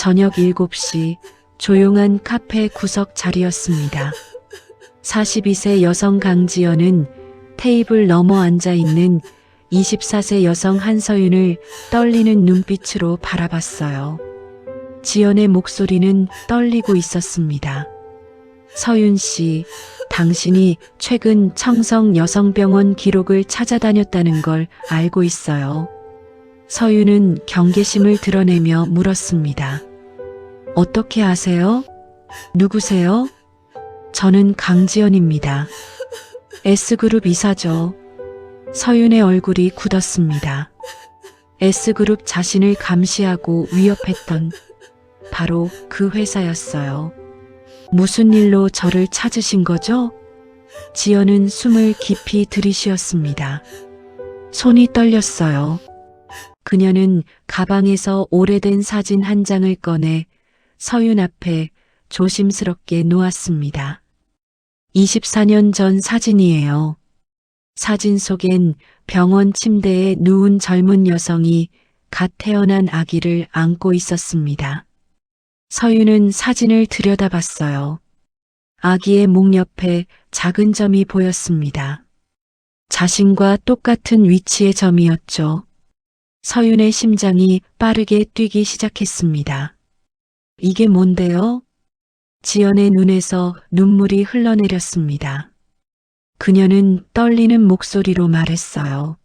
저녁 7시 조용한 카페 구석 자리였습니다. 42세 여성 강지연은 테이블 너머 앉아있는 24세 여성 한서윤을 떨리는 눈빛으로 바라봤어요. 지연의 목소리는 떨리고 있었습니다. 서윤 씨, 당신이 최근 청성 여성병원 기록을 찾아다녔다는 걸 알고 있어요. 서윤은 경계심을 드러내며 물었습니다. 어떻게 아세요? 누구세요? 저는 강지연입니다. S그룹 이사죠. 서윤의 얼굴이 굳었습니다. S그룹 자신을 감시하고 위협했던 바로 그 회사였어요. 무슨 일로 저를 찾으신 거죠? 지연은 숨을 깊이 들이쉬었습니다. 손이 떨렸어요. 그녀는 가방에서 오래된 사진 한 장을 꺼내 서윤 앞에 조심스럽게 놓았습니다. 24년 전 사진이에요. 사진 속엔 병원 침대에 누운 젊은 여성이 갓 태어난 아기를 안고 있었습니다. 서윤은 사진을 들여다봤어요. 아기의 목 옆에 작은 점이 보였습니다. 자신과 똑같은 위치의 점이었죠. 서윤의 심장이 빠르게 뛰기 시작했습니다. 이게 뭔데요? 지연의 눈에서 눈물이 흘러내렸습니다. 그녀는 떨리는 목소리로 말했어요.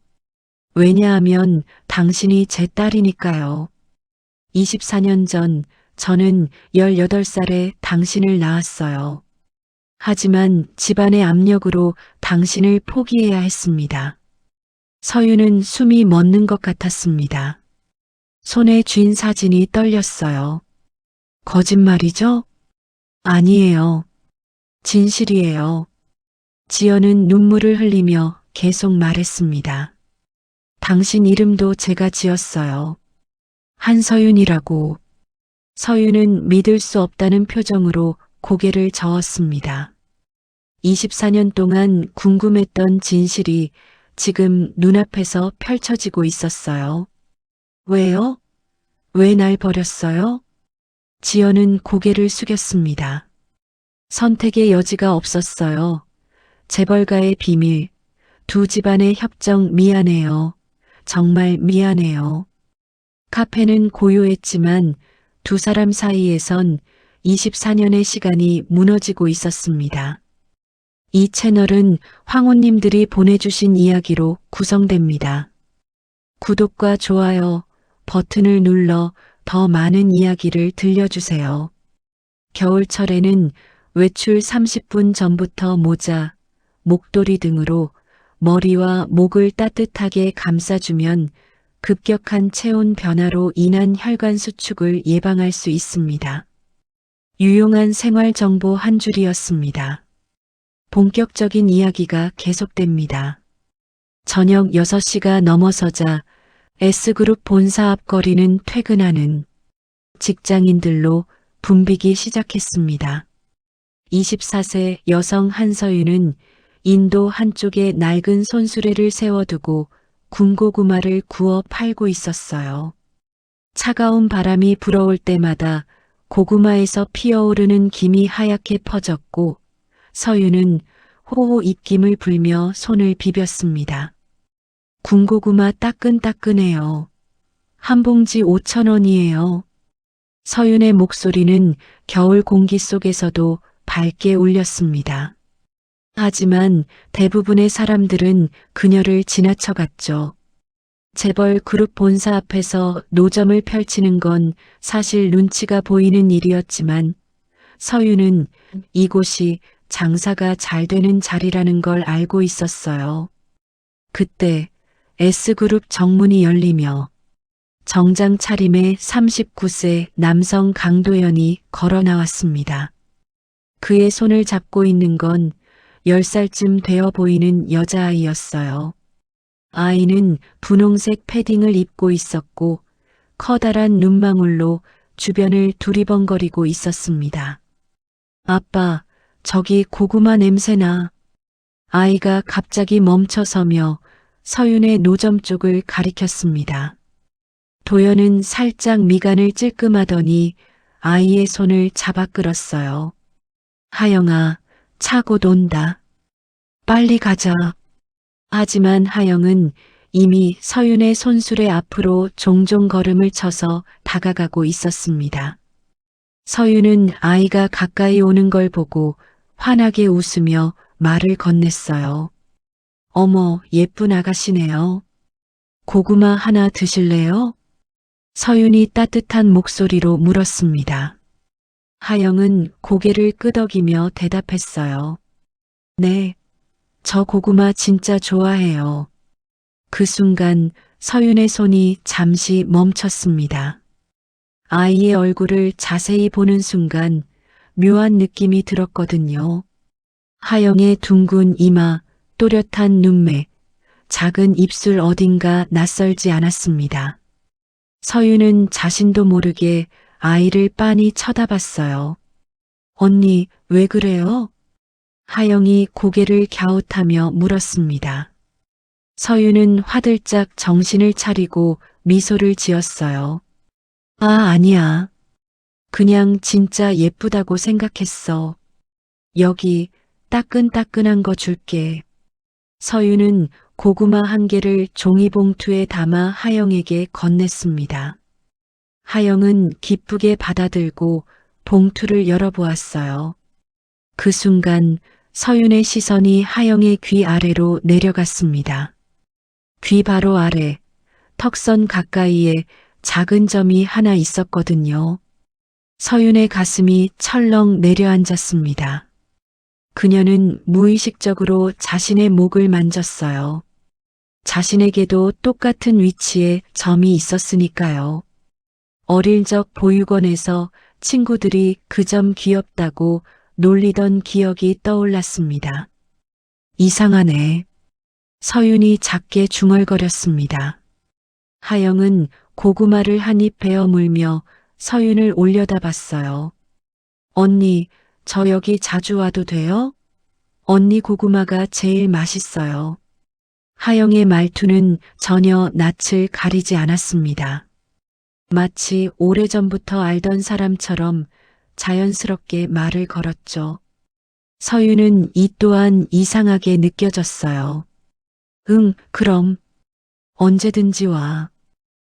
왜냐하면 당신이 제 딸이니까요. 24년 전 저는 18살에 당신을 낳았어요. 하지만 집안의 압력으로 당신을 포기해야 했습니다. 서윤은 숨이 멎는 것 같았습니다. 손에 쥔 사진이 떨렸어요. 거짓말이죠? 아니에요. 진실이에요. 지연은 눈물을 흘리며 계속 말했습니다. 당신 이름도 제가 지었어요. 한서윤이라고. 서윤은 믿을 수 없다는 표정으로 고개를 저었습니다. 24년 동안 궁금했던 진실이 지금 눈앞에서 펼쳐지고 있었어요. 왜요? 왜 날 버렸어요? 지연은 고개를 숙였습니다. 선택의 여지가 없었어요. 재벌가의 비밀, 두 집안의 협정 미안해요. 정말 미안해요. 카페는 고요했지만 두 사람 사이에선 24년의 시간이 무너지고 있었습니다. 이 채널은 황혼님들이 보내주신 이야기로 구성됩니다. 구독과 좋아요 버튼을 눌러 더 많은 이야기를 들려주세요. 겨울철에는 외출 30분 전부터 모자, 목도리 등으로 머리와 목을 따뜻하게 감싸주면 급격한 체온 변화로 인한 혈관 수축을 예방할 수 있습니다. 유용한 생활 정보 한 줄이었습니다. 본격적인 이야기가 계속됩니다. 저녁 6시가 넘어서자 S그룹 본사 앞 거리는 퇴근하는 직장인들로 붐비기 시작했습니다. 24세 여성 한서윤은 인도 한쪽에 낡은 손수레를 세워두고 군고구마를 구워 팔고 있었어요. 차가운 바람이 불어올 때마다 고구마에서 피어오르는 김이 하얗게 퍼졌고 서윤은 호호 입김을 불며 손을 비볐습니다. 군고구마 따끈따끈해요. 한 봉지 5,000원이에요. 서윤의 목소리는 겨울 공기 속에서도 밝게 울렸습니다. 하지만 대부분의 사람들은 그녀를 지나쳐갔죠. 재벌 그룹 본사 앞에서 노점을 펼치는 건 사실 눈치가 보이는 일이었지만 서윤은 이곳이 장사가 잘 되는 자리라는 걸 알고 있었어요. 그때 S그룹 정문이 열리며 정장 차림의 39세 남성 강도연이 걸어 나왔습니다. 그의 손을 잡고 있는 건 10살쯤 되어 보이는 여자아이였어요. 아이는 분홍색 패딩을 입고 있었고 커다란 눈망울로 주변을 두리번거리고 있었습니다. 아빠, 저기 고구마 냄새나. 아이가 갑자기 멈춰서며 서윤의 노점 쪽을 가리켰습니다. 도연은 살짝 미간을 찔끔하더니 아이의 손을 잡아 끌었어요. 하영아, 차 곧 온다. 빨리 가자. 하지만 하영은 이미 서윤의 손수레 앞으로 종종 걸음을 쳐서 다가가고 있었습니다. 서윤은 아이가 가까이 오는 걸 보고 환하게 웃으며 말을 건넸어요. 어머, 예쁜 아가씨네요. 고구마 하나 드실래요? 서윤이 따뜻한 목소리로 물었습니다. 하영은 고개를 끄덕이며 대답했어요. 네, 저 고구마 진짜 좋아해요. 그 순간 서윤의 손이 잠시 멈췄습니다. 아이의 얼굴을 자세히 보는 순간 묘한 느낌이 들었거든요. 하영의 둥근 이마, 또렷한 눈매, 작은 입술 어딘가 낯설지 않았습니다. 서윤은 자신도 모르게 아이를 빤히 쳐다봤어요. 언니, 왜 그래요? 하영이 고개를 갸웃하며 물었습니다. 서윤은 화들짝 정신을 차리고 미소를 지었어요. 아, 아니야. 그냥 진짜 예쁘다고 생각했어. 여기 따끈따끈한 거 줄게. 서윤은 고구마 한 개를 종이봉투에 담아 하영에게 건넸습니다. 하영은 기쁘게 받아들고 봉투를 열어보았어요. 그 순간 서윤의 시선이 하영의 귀 아래로 내려갔습니다. 귀 바로 아래, 턱선 가까이에 작은 점이 하나 있었거든요. 서윤의 가슴이 철렁 내려앉았습니다. 그녀는 무의식적으로 자신의 목을 만졌어요. 자신에게도 똑같은 위치에 점이 있었으니까요. 어릴 적 보육원에서 친구들이 그 점 귀엽다고 놀리던 기억이 떠올랐습니다. 이상하네. 서윤이 작게 중얼거렸습니다. 하영은 고구마를 한 입 베어 물며 서윤을 올려다봤어요. 언니, 저 여기 자주 와도 돼요? 언니 고구마가 제일 맛있어요. 하영의 말투는 전혀 낯을 가리지 않았습니다. 마치 오래전부터 알던 사람처럼 자연스럽게 말을 걸었죠. 서윤은 이 또한 이상하게 느껴졌어요. 응, 그럼. 언제든지 와.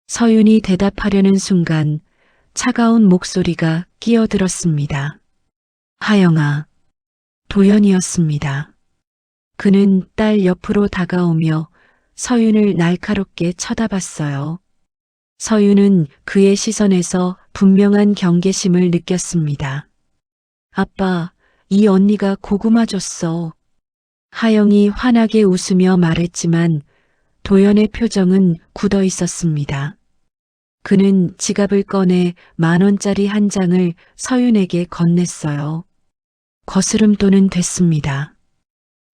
서윤이 대답하려는 순간 차가운 목소리가 끼어들었습니다. 하영아. 도연이었습니다. 그는 딸 옆으로 다가오며 서윤을 날카롭게 쳐다봤어요. 서윤은 그의 시선에서 분명한 경계심을 느꼈습니다. 아빠, 이 언니가 고구마 줬어. 하영이 환하게 웃으며 말했지만 도연의 표정은 굳어 있었습니다. 그는 지갑을 꺼내 10,000원짜리 한 장을 서윤에게 건넸어요. 거스름돈은 됐습니다.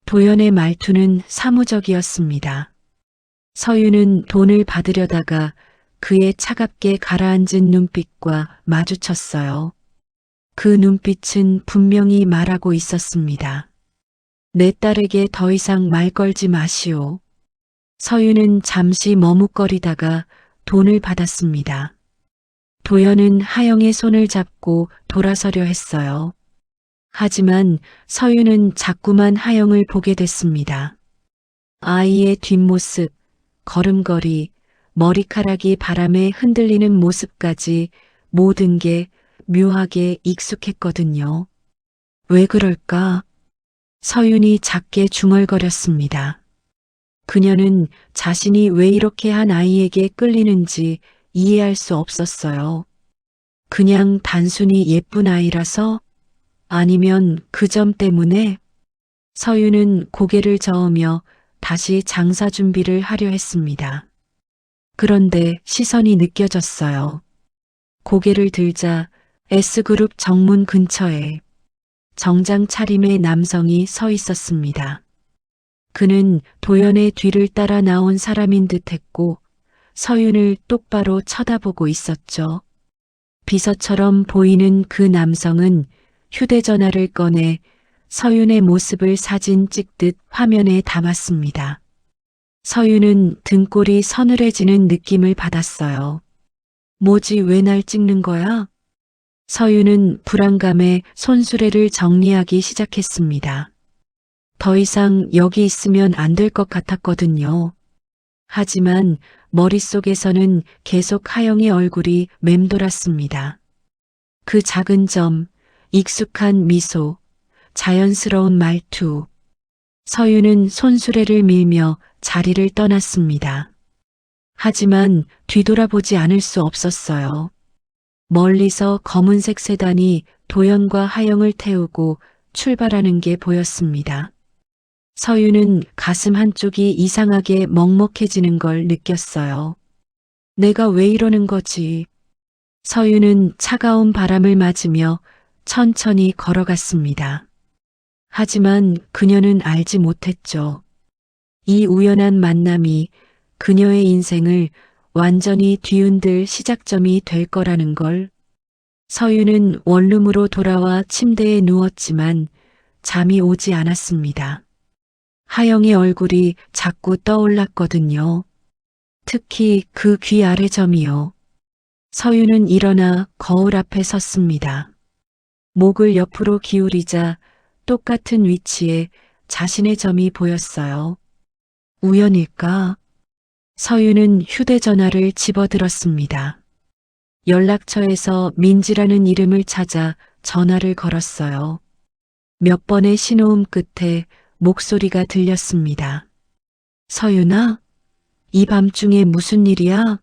도연의 말투는 사무적이었습니다. 서윤은 돈을 받으려다가 그의 차갑게 가라앉은 눈빛과 마주쳤어요. 그 눈빛은 분명히 말하고 있었습니다. 내 딸에게 더 이상 말 걸지 마시오. 서윤은 잠시 머뭇거리다가 돈을 받았습니다. 도연은 하영의 손을 잡고 돌아서려 했어요. 하지만 서윤은 자꾸만 하영을 보게 됐습니다. 아이의 뒷모습, 걸음걸이, 머리카락이 바람에 흔들리는 모습까지 모든 게 묘하게 익숙했거든요. 왜 그럴까? 서윤이 작게 중얼거렸습니다. 그녀는 자신이 왜 이렇게 한 아이에게 끌리는지 이해할 수 없었어요. 그냥 단순히 예쁜 아이라서? 아니면 그 점 때문에? 서윤은 고개를 저으며 다시 장사 준비를 하려 했습니다. 그런데 시선이 느껴졌어요. 고개를 들자 S그룹 정문 근처에 정장 차림의 남성이 서 있었습니다. 그는 도연의 뒤를 따라 나온 사람인 듯했고 서윤을 똑바로 쳐다보고 있었죠. 비서처럼 보이는 그 남성은 휴대전화를 꺼내 서윤의 모습을 사진 찍듯 화면에 담았습니다. 서윤은 등골이 서늘해지는 느낌을 받았어요. 뭐지, 왜 날 찍는 거야? 서유는 불안감에 손수레를 정리하기 시작했습니다. 더 이상 여기 있으면 안 될 것 같았거든요. 하지만 머릿속에서는 계속 하영의 얼굴이 맴돌았습니다. 그 작은 점, 익숙한 미소, 자연스러운 말투. 서유는 손수레를 밀며 자리를 떠났습니다. 하지만 뒤돌아보지 않을 수 없었어요. 멀리서 검은색 세단이 도연과 하영을 태우고 출발하는 게 보였습니다. 서유는 가슴 한쪽이 이상하게 먹먹해지는 걸 느꼈어요. 내가 왜 이러는 거지? 서유는 차가운 바람을 맞으며 천천히 걸어갔습니다. 하지만 그녀는 알지 못했죠. 이 우연한 만남이 그녀의 인생을 완전히 뒤흔들 시작점이 될 거라는 걸. 서유는 원룸으로 돌아와 침대에 누웠지만 잠이 오지 않았습니다. 하영의 얼굴이 자꾸 떠올랐거든요. 특히 그 귀 아래 점이요. 서유는 일어나 거울 앞에 섰습니다. 목을 옆으로 기울이자 똑같은 위치에 자신의 점이 보였어요. 우연일까? 서유는 휴대전화를 집어들었습니다. 연락처에서 민지라는 이름을 찾아 전화를 걸었어요. 몇 번의 신호음 끝에 목소리가 들렸습니다. 서윤아? 이 밤중에 무슨 일이야?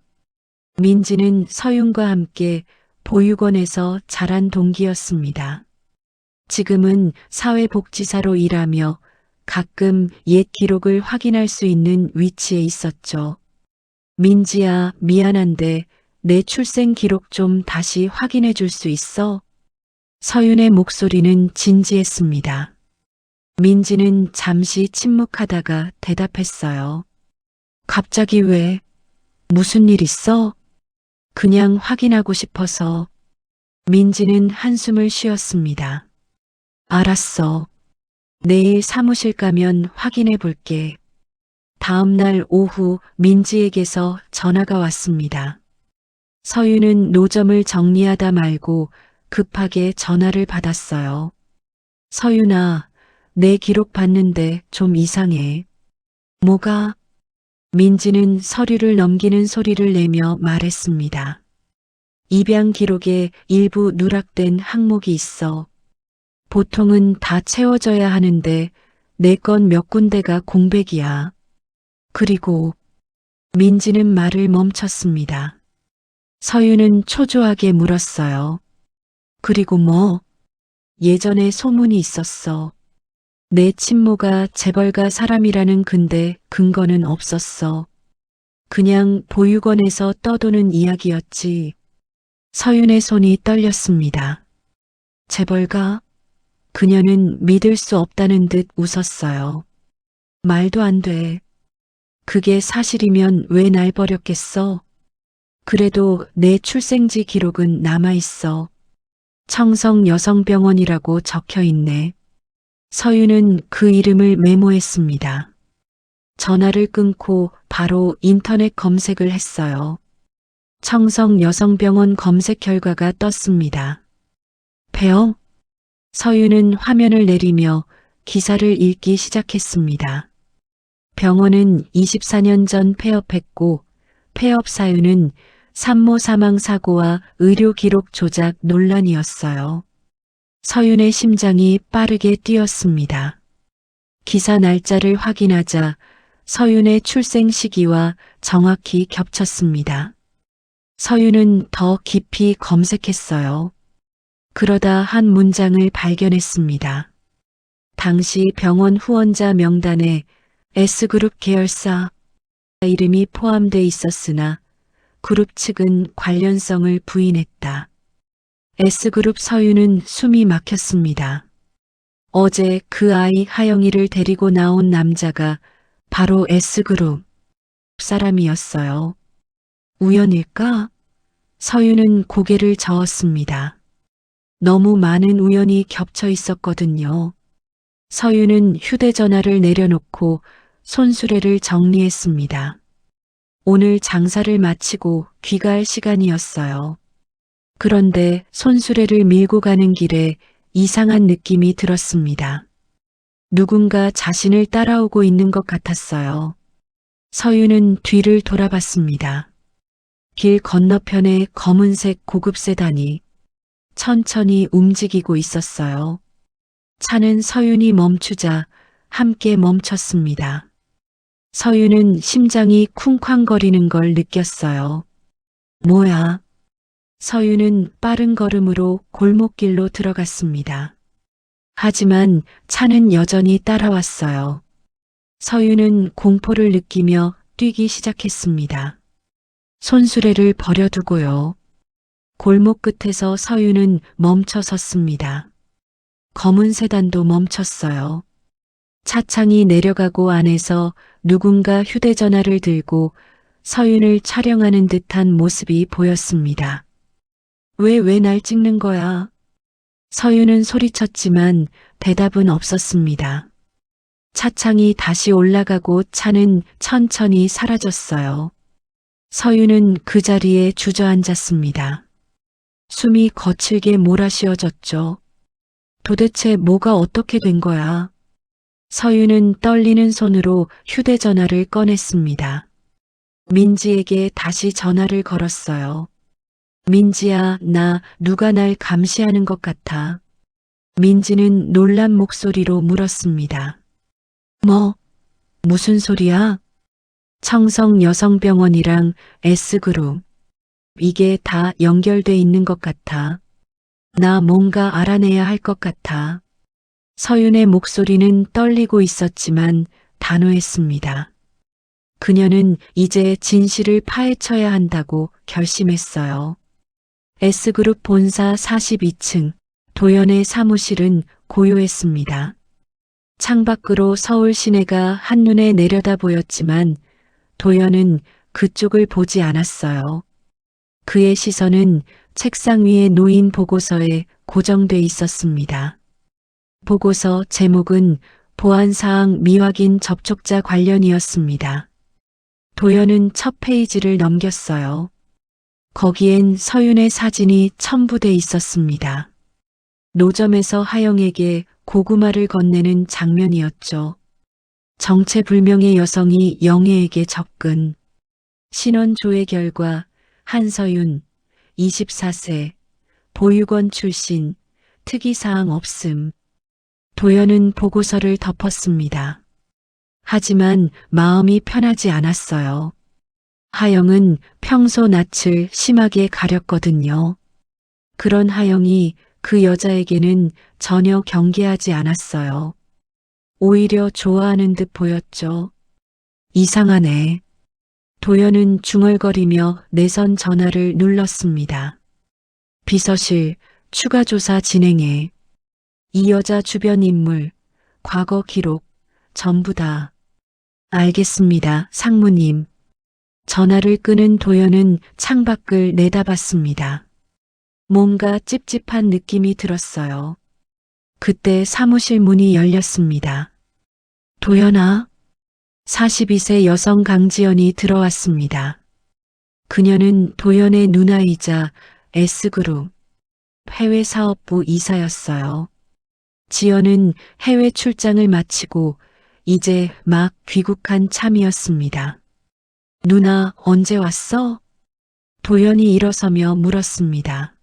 민지는 서윤과 함께 보육원에서 자란 동기였습니다. 지금은 사회복지사로 일하며 가끔 옛 기록을 확인할 수 있는 위치에 있었죠. 민지야, 미안한데 내 출생 기록 좀 다시 확인해 줄 수 있어? 서윤의 목소리는 진지했습니다. 민지는 잠시 침묵하다가 대답했어요. 갑자기 왜? 무슨 일 있어? 그냥 확인하고 싶어서. 민지는 한숨을 쉬었습니다. 알았어. 내일 사무실 가면 확인해 볼게. 다음 날 오후 민지에게서 전화가 왔습니다. 서유는 노점을 정리하다 말고 급하게 전화를 받았어요. 서윤아, 내 기록 봤는데 좀 이상해. 뭐가? 민지는 서류를 넘기는 소리를 내며 말했습니다. 입양 기록에 일부 누락된 항목이 있어. 보통은 다 채워져야 하는데 내 건 몇 군데가 공백이야. 그리고 민지는 말을 멈췄습니다. 서유는 초조하게 물었어요. 그리고 뭐? 예전에 소문이 있었어. 내 친모가 재벌가 사람이라는 근데 근거는 없었어. 그냥 보육원에서 떠도는 이야기였지. 서윤의 손이 떨렸습니다. 재벌가? 그녀는 믿을 수 없다는 듯 웃었어요. 말도 안 돼. 그게 사실이면 왜 날 버렸겠어? 그래도 내 출생지 기록은 남아있어. 청성 여성병원이라고 적혀 있네. 서유는 그 이름을 메모했습니다. 전화를 끊고 바로 인터넷 검색을 했어요. 청성 여성병원 검색 결과가 떴습니다. 폐업? 서유는 화면을 내리며 기사를 읽기 시작했습니다. 병원은 24년 전 폐업했고 폐업 사유는 산모 사망 사고와 의료 기록 조작 논란이었어요. 서윤의 심장이 빠르게 뛰었습니다. 기사 날짜를 확인하자 서윤의 출생 시기와 정확히 겹쳤습니다. 서윤은 더 깊이 검색했어요. 그러다 한 문장을 발견했습니다. 당시 병원 후원자 명단에 S그룹 계열사 이름이 포함돼 있었으나 그룹 측은 관련성을 부인했다. S그룹 서유는 숨이 막혔습니다. 어제 그 아이 하영이를 데리고 나온 남자가 바로 S그룹 사람이었어요. 우연일까? 서유는 고개를 저었습니다. 너무 많은 우연이 겹쳐 있었거든요. 서유는 휴대전화를 내려놓고 손수레를 정리했습니다. 오늘 장사를 마치고 귀가할 시간이었어요. 그런데 손수레를 밀고 가는 길에 이상한 느낌이 들었습니다. 누군가 자신을 따라오고 있는 것 같았어요. 서윤은 뒤를 돌아봤습니다. 길 건너편에 검은색 고급 세단이 천천히 움직이고 있었어요. 차는 서윤이 멈추자 함께 멈췄습니다. 서윤은 심장이 쿵쾅거리는 걸 느꼈어요. 뭐야? 서윤은 빠른 걸음으로 골목길로 들어갔습니다. 하지만 차는 여전히 따라왔어요. 서윤은 공포를 느끼며 뛰기 시작했습니다. 손수레를 버려두고요. 골목 끝에서 서윤은 멈춰 섰습니다. 검은 세단도 멈췄어요. 차창이 내려가고 안에서 누군가 휴대전화를 들고 서윤을 촬영하는 듯한 모습이 보였습니다. 왜 날 찍는 거야? 서윤은 소리쳤지만 대답은 없었습니다. 차창이 다시 올라가고 차는 천천히 사라졌어요. 서윤은 그 자리에 주저앉았습니다. 숨이 거칠게 몰아쉬어졌죠. 도대체 뭐가 어떻게 된 거야? 서윤은 떨리는 손으로 휴대전화를 꺼냈습니다. 민지에게 다시 전화를 걸었어요. 민지야, 누가 날 감시하는 것 같아. 민지는 놀란 목소리로 물었습니다. 무슨 소리야? 청성 여성병원이랑 S그룹. 이게 다 연결돼 있는 것 같아. 나 뭔가 알아내야 할 것 같아. 서윤의 목소리는 떨리고 있었지만 단호했습니다. 그녀는 이제 진실을 파헤쳐야 한다고 결심했어요. S그룹 본사 42층 도연의 사무실은 고요했습니다. 창밖으로 서울 시내가 한눈에 내려다 보였지만 도연은 그쪽을 보지 않았어요. 그의 시선은 책상 위에 놓인 보고서에 고정돼 있었습니다. 보고서 제목은 보안사항 미확인 접촉자 관련이었습니다. 도연은 첫 페이지를 넘겼어요. 거기엔 서윤의 사진이 첨부돼 있었습니다. 노점에서 하영에게 고구마를 건네는 장면이었죠. 정체불명의 여성이 영애에게 접근. 신원 조회 결과 한서윤, 24세, 보육원 출신, 특이사항 없음. 도연은 보고서를 덮었습니다. 하지만 마음이 편하지 않았어요. 하영은 평소 낯을 심하게 가렸거든요. 그런 하영이 그 여자에게는 전혀 경계하지 않았어요. 오히려 좋아하는 듯 보였죠. 이상하네. 도연은 중얼거리며 내선 전화를 눌렀습니다. 비서실, 추가 조사 진행해. 이 여자 주변 인물, 과거 기록, 전부 다. 알겠습니다, 상무님. 전화를 끄는 도연은 창밖을 내다봤습니다. 뭔가 찝찝한 느낌이 들었어요. 그때 사무실 문이 열렸습니다. 도연아. 42세 여성 강지연이 들어왔습니다. 그녀는 도연의 누나이자 S그룹 해외 사업부 이사였어요. 지연은 해외 출장을 마치고 이제 막 귀국한 참이었습니다. 누나 언제 왔어? 도연이 일어서며 물었습니다.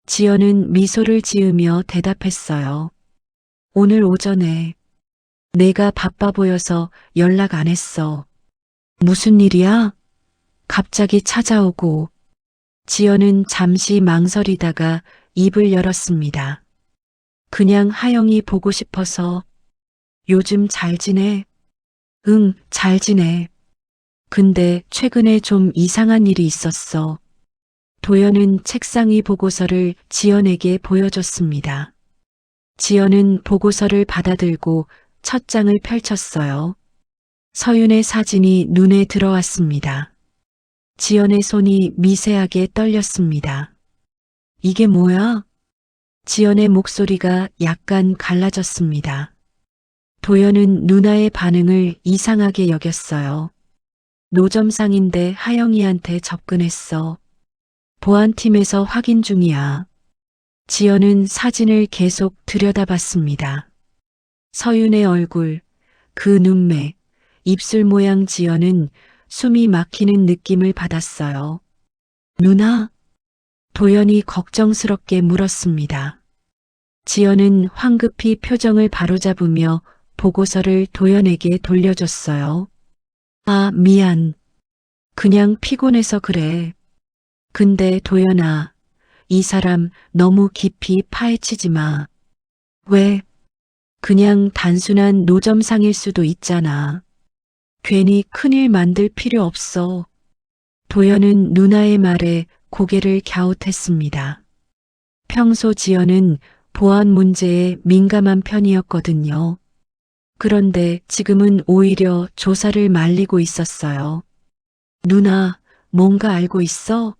지연은 미소를 지으며 대답했어요. 오늘 오전에. 내가 바빠 보여서 연락 안 했어. 무슨 일이야? 갑자기 찾아오고. 지연은 잠시 망설이다가 입을 열었습니다. 그냥 하영이 보고 싶어서. 요즘 잘 지내? 응, 잘 지내. 근데 최근에 좀 이상한 일이 있었어. 도연은 책상 위 보고서를 지연에게 보여줬습니다. 지연은 보고서를 받아들고 첫 장을 펼쳤어요. 서윤의 사진이 눈에 들어왔습니다. 지연의 손이 미세하게 떨렸습니다. 이게 뭐야? 지연의 목소리가 약간 갈라졌습니다. 도연은 누나의 반응을 이상하게 여겼어요. 노점상인데 하영이한테 접근했어. 보안팀에서 확인 중이야. 지연은 사진을 계속 들여다봤습니다. 서윤의 얼굴, 그 눈매, 입술 모양. 지연은 숨이 막히는 느낌을 받았어요. 누나? 도연이 걱정스럽게 물었습니다. 지연은 황급히 표정을 바로잡으며 보고서를 도연에게 돌려줬어요. 아, 미안. 그냥 피곤해서 그래. 근데 도연아, 이 사람 너무 깊이 파헤치지 마. 왜? 그냥 단순한 노점상일 수도 있잖아. 괜히 큰일 만들 필요 없어. 도연은 누나의 말에 고개를 갸웃했습니다. 평소 지연은 보안 문제에 민감한 편이었거든요. 그런데 지금은 오히려 조사를 말리고 있었어요. 누나, 뭔가 알고 있어?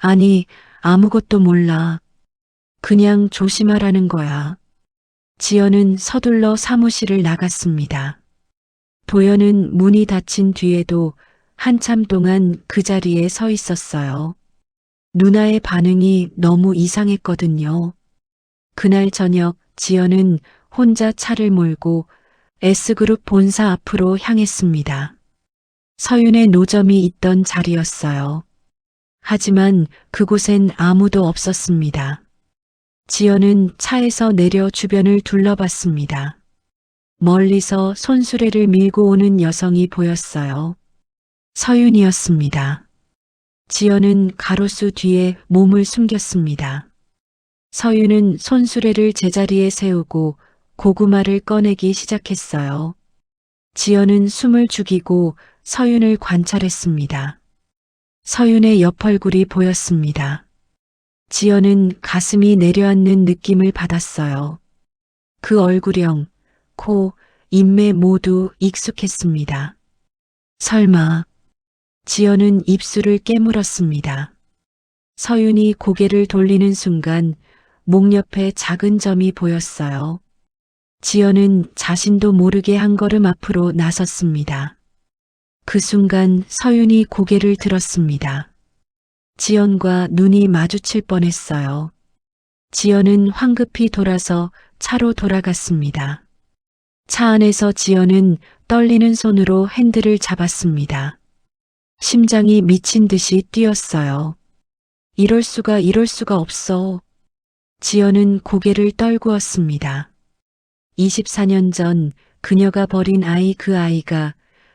아니, 아무것도 몰라. 그냥 조심하라는 거야. 지연은 서둘러 사무실을 나갔습니다. 도연은 문이 닫힌 뒤에도 한참 동안 그 자리에 서 있었어요. 누나의 반응이 너무 이상했거든요. 그날 저녁 지연은 혼자 차를 몰고 S그룹 본사 앞으로 향했습니다. 서윤의 노점이 있던 자리였어요. 하지만 그곳엔 아무도 없었습니다. 지연은 차에서 내려 주변을 둘러봤습니다. 멀리서 손수레를 밀고 오는 여성이 보였어요. 서윤이었습니다. 지연은 가로수 뒤에 몸을 숨겼습니다. 서윤은 손수레를 제자리에 세우고 고구마를 꺼내기 시작했어요. 지연은 숨을 죽이고 서윤을 관찰했습니다. 서윤의 옆 얼굴이 보였습니다. 지연은 가슴이 내려앉는 느낌을 받았어요. 그 얼굴형, 코, 인매 모두 익숙했습니다. 설마. 지연은 입술을 깨물었습니다. 서윤이 고개를 돌리는 순간 목 옆에 작은 점이 보였어요. 지연은 자신도 모르게 한 걸음 앞으로 나섰습니다. 그 순간 서윤이 고개를 들었습니다. 지연과 눈이 마주칠 뻔했어요. 지연은 황급히 돌아서 차로 돌아갔습니다. 차 안에서 지연은 떨리는 손으로 핸들을 잡았습니다. 심장이 미친 듯이 뛰었어요. 이럴 수가 없어. 지연은 고개를 떨구었습니다. 24년 전 그녀가 버린 아이, 그 아이가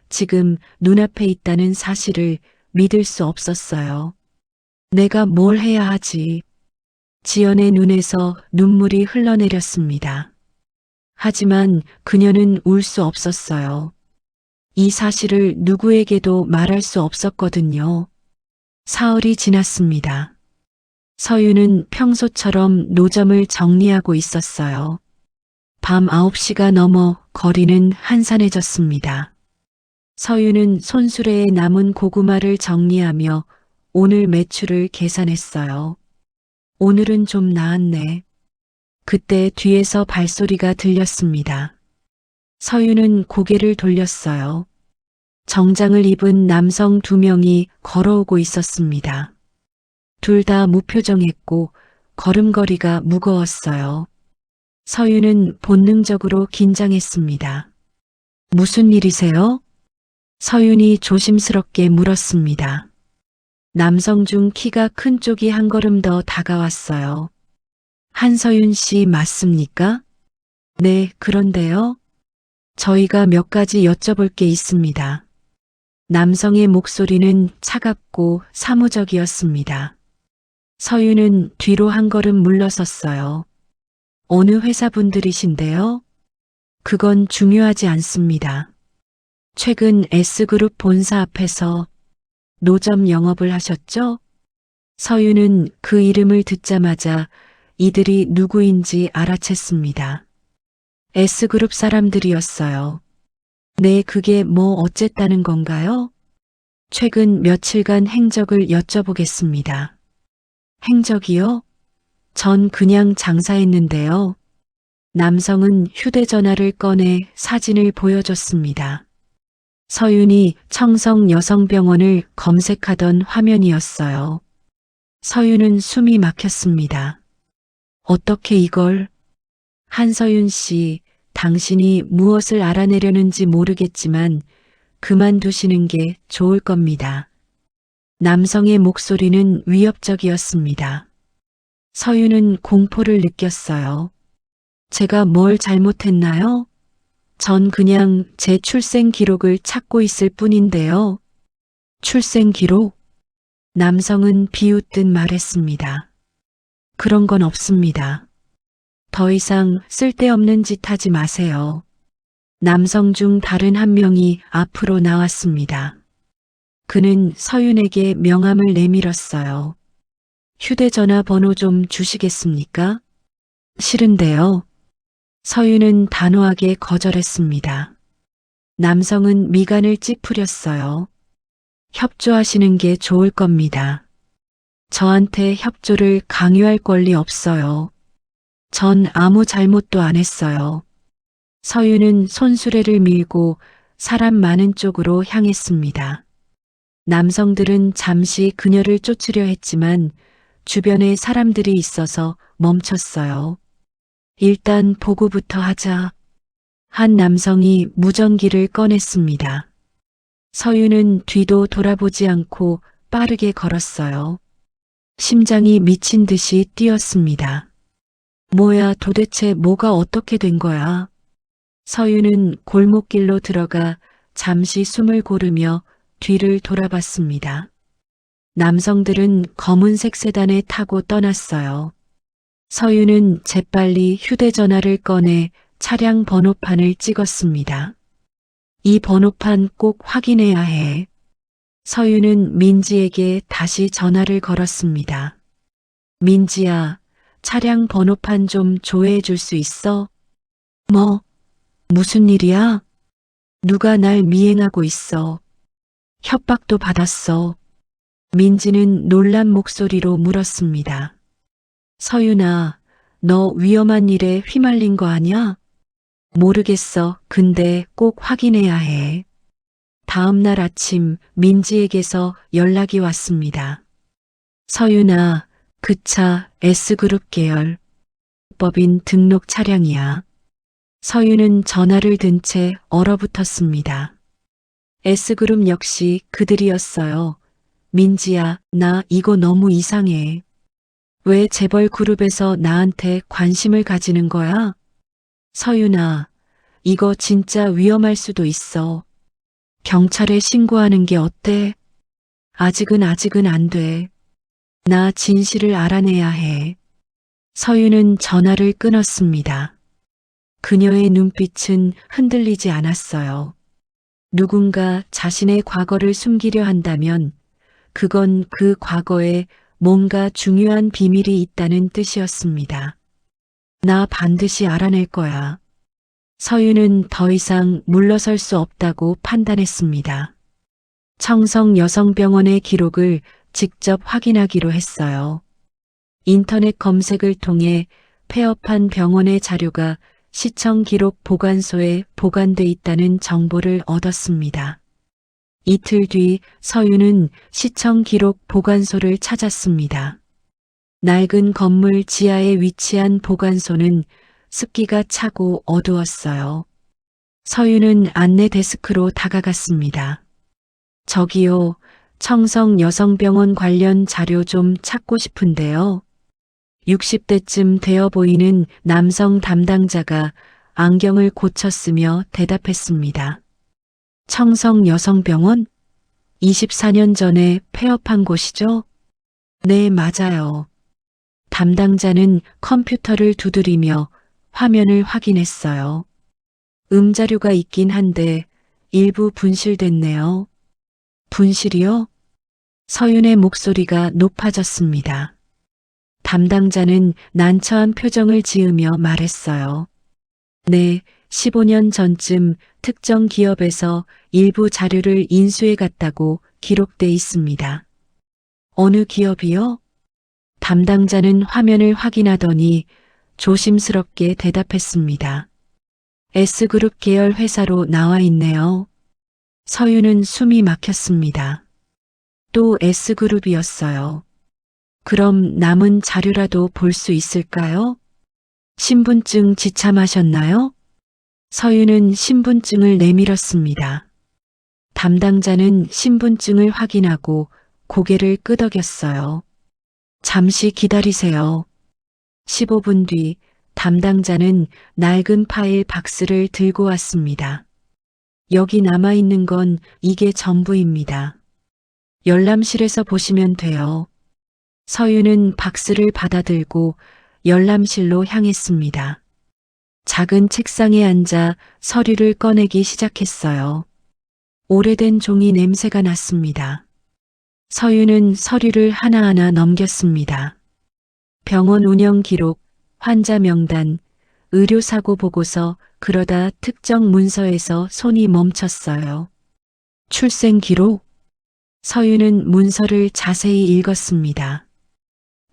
지금 눈앞에 있다는 사실을 믿을 수 없었어요. 내가 뭘 해야 하지? 지연의 눈에서 눈물이 흘러내렸습니다. 하지만 그녀는 울 수 없었어요. 이 사실을 누구에게도 말할 수 없었거든요. 사흘이 지났습니다. 서윤은 평소처럼 노점을 정리하고 있었어요. 밤 9시가 넘어 거리는 한산해졌습니다. 서윤은 손수레에 남은 고구마를 정리하며 오늘 매출을 계산했어요. 오늘은 좀 나았네. 그때 뒤에서 발소리가 들렸습니다. 서윤은 고개를 돌렸어요. 정장을 입은 남성 2명이 걸어오고 있었습니다. 둘 다 무표정했고 걸음걸이가 무거웠어요. 서윤은 본능적으로 긴장했습니다. 무슨 일이세요? 서윤이 조심스럽게 물었습니다. 남성 중 키가 큰 쪽이 한 걸음 더 다가왔어요. 한서윤 씨 맞습니까? 네, 그런데요. 저희가 몇 가지 여쭤볼 게 있습니다. 남성의 목소리는 차갑고 사무적이었습니다. 서윤은 뒤로 한 걸음 물러섰어요. 어느 회사 분들이신데요? 그건 중요하지 않습니다. 최근 S그룹 본사 앞에서 노점 영업을 하셨죠? 서윤은 그 이름을 듣자마자 이들이 누구인지 알아챘습니다. S그룹 사람들이었어요. 네, 그게 뭐 어쨌다는 건가요? 최근 며칠간 행적을 여쭤보겠습니다. 행적이요? 전 그냥 장사했는데요. 남성은 휴대전화를 꺼내 사진을 보여줬습니다. 서윤이 청성 여성병원을 검색하던 화면이었어요. 서윤은 숨이 막혔습니다. 어떻게 이걸? 한서윤 씨, 당신이 무엇을 알아내려는지 모르겠지만 그만두시는 게 좋을 겁니다. 남성의 목소리는 위협적이었습니다. 서윤은 공포를 느꼈어요. 제가 뭘 잘못했나요? 전 그냥 제 출생 기록을 찾고 있을 뿐인데요. 출생 기록? 남성은 비웃듯 말했습니다. 그런 건 없습니다. 더 이상 쓸데없는 짓 하지 마세요. 남성 중 다른 한 명이 앞으로 나왔습니다. 그는 서윤에게 명함을 내밀었어요. 휴대전화 번호 좀 주시겠습니까? 싫은데요. 서윤은 단호하게 거절했습니다. 남성은 미간을 찌푸렸어요. 협조하시는 게 좋을 겁니다. 저한테 협조를 강요할 권리 없어요. 전 아무 잘못도 안 했어요. 서윤은 손수레를 밀고 사람 많은 쪽으로 향했습니다. 남성들은 잠시 그녀를 쫓으려 했지만 주변에 사람들이 있어서 멈췄어요. 일단 보고부터 하자. 한 남성이 무전기를 꺼냈습니다. 서윤은 뒤도 돌아보지 않고 빠르게 걸었어요. 심장이 미친 듯이 뛰었습니다. 뭐야, 도대체 뭐가 어떻게 된 거야? 서윤은 골목길로 들어가 잠시 숨을 고르며 뒤를 돌아봤습니다. 남성들은 검은색 세단에 타고 떠났어요. 서윤은 재빨리 휴대전화를 꺼내 차량 번호판을 찍었습니다. 이 번호판 꼭 확인해야 해. 서윤은 민지에게 다시 전화를 걸었습니다. 민지야, 차량 번호판 좀 조회해 줄 수 있어? 뭐? 무슨 일이야? 누가 날 미행하고 있어. 협박도 받았어. 민지는 놀란 목소리로 물었습니다. 서윤아, 너 위험한 일에 휘말린 거 아니야? 모르겠어. 근데 꼭 확인해야 해. 다음 날 아침 민지에게서 연락이 왔습니다. 서윤아, 그 차 S그룹 계열 법인 등록 차량이야. 서윤은 전화를 든 채 얼어붙었습니다. S그룹 역시 그들이었어요. 민지야, 나 이거 너무 이상해. 왜 재벌 그룹에서 나한테 관심을 가지는 거야? 서윤아, 이거 진짜 위험할 수도 있어. 경찰에 신고하는 게 어때? 아직은 안 돼. 나 진실을 알아내야 해. 서윤은 전화를 끊었습니다. 그녀의 눈빛은 흔들리지 않았어요. 누군가 자신의 과거를 숨기려 한다면 그건 그 과거에 뭔가 중요한 비밀이 있다는 뜻이었습니다. 나 반드시 알아낼 거야. 서윤은 더 이상 물러설 수 없다고 판단했습니다. 청성 여성병원의 기록을 직접 확인하기로 했어요. 인터넷 검색을 통해 폐업한 병원의 자료가 시청 기록 보관소에 보관돼 있다는 정보를 얻었습니다. 이틀 뒤 서윤은 시청 기록 보관소를 찾았습니다. 낡은 건물 지하에 위치한 보관소는 습기가 차고 어두웠어요. 서윤은 안내 데스크로 다가갔습니다. 저기요, 청성 여성병원 관련 자료 좀 찾고 싶은데요. 60대쯤 되어 보이는 남성 담당자가 안경을 고쳤으며 대답했습니다. 청성 여성병원? 24년 전에 폐업한 곳이죠? 네, 맞아요. 담당자는 컴퓨터를 두드리며 화면을 확인했어요. 음자료가 있긴 한데 일부 분실됐네요. 분실이요? 서윤의 목소리가 높아졌습니다. 담당자는 난처한 표정을 지으며 말했어요. 네, 15년 전쯤 특정 기업에서 일부 자료를 인수해 갔다고 기록돼 있습니다. 어느 기업이요? 담당자는 화면을 확인하더니 조심스럽게 대답했습니다. S그룹 계열 회사로 나와 있네요. 서윤은 숨이 막혔습니다. 또 S그룹이었어요. 그럼 남은 자료라도 볼 수 있을까요? 신분증 지참하셨나요? 서윤은 신분증을 내밀었습니다. 담당자는 신분증을 확인하고 고개를 끄덕였어요. 잠시 기다리세요. 15분 뒤 담당자는 낡은 파일 박스를 들고 왔습니다. 여기 남아있는 건 이게 전부입니다. 열람실에서 보시면 돼요. 서윤은 박스를 받아들고 열람실로 향했습니다. 작은 책상에 앉아 서류를 꺼내기 시작했어요. 오래된 종이 냄새가 났습니다. 서윤은 서류를 하나하나 넘겼습니다. 병원 운영 기록, 환자 명단, 의료사고 보고서, 그러다 특정 문서에서 손이 멈췄어요. 출생 기록? 서윤은 문서를 자세히 읽었습니다.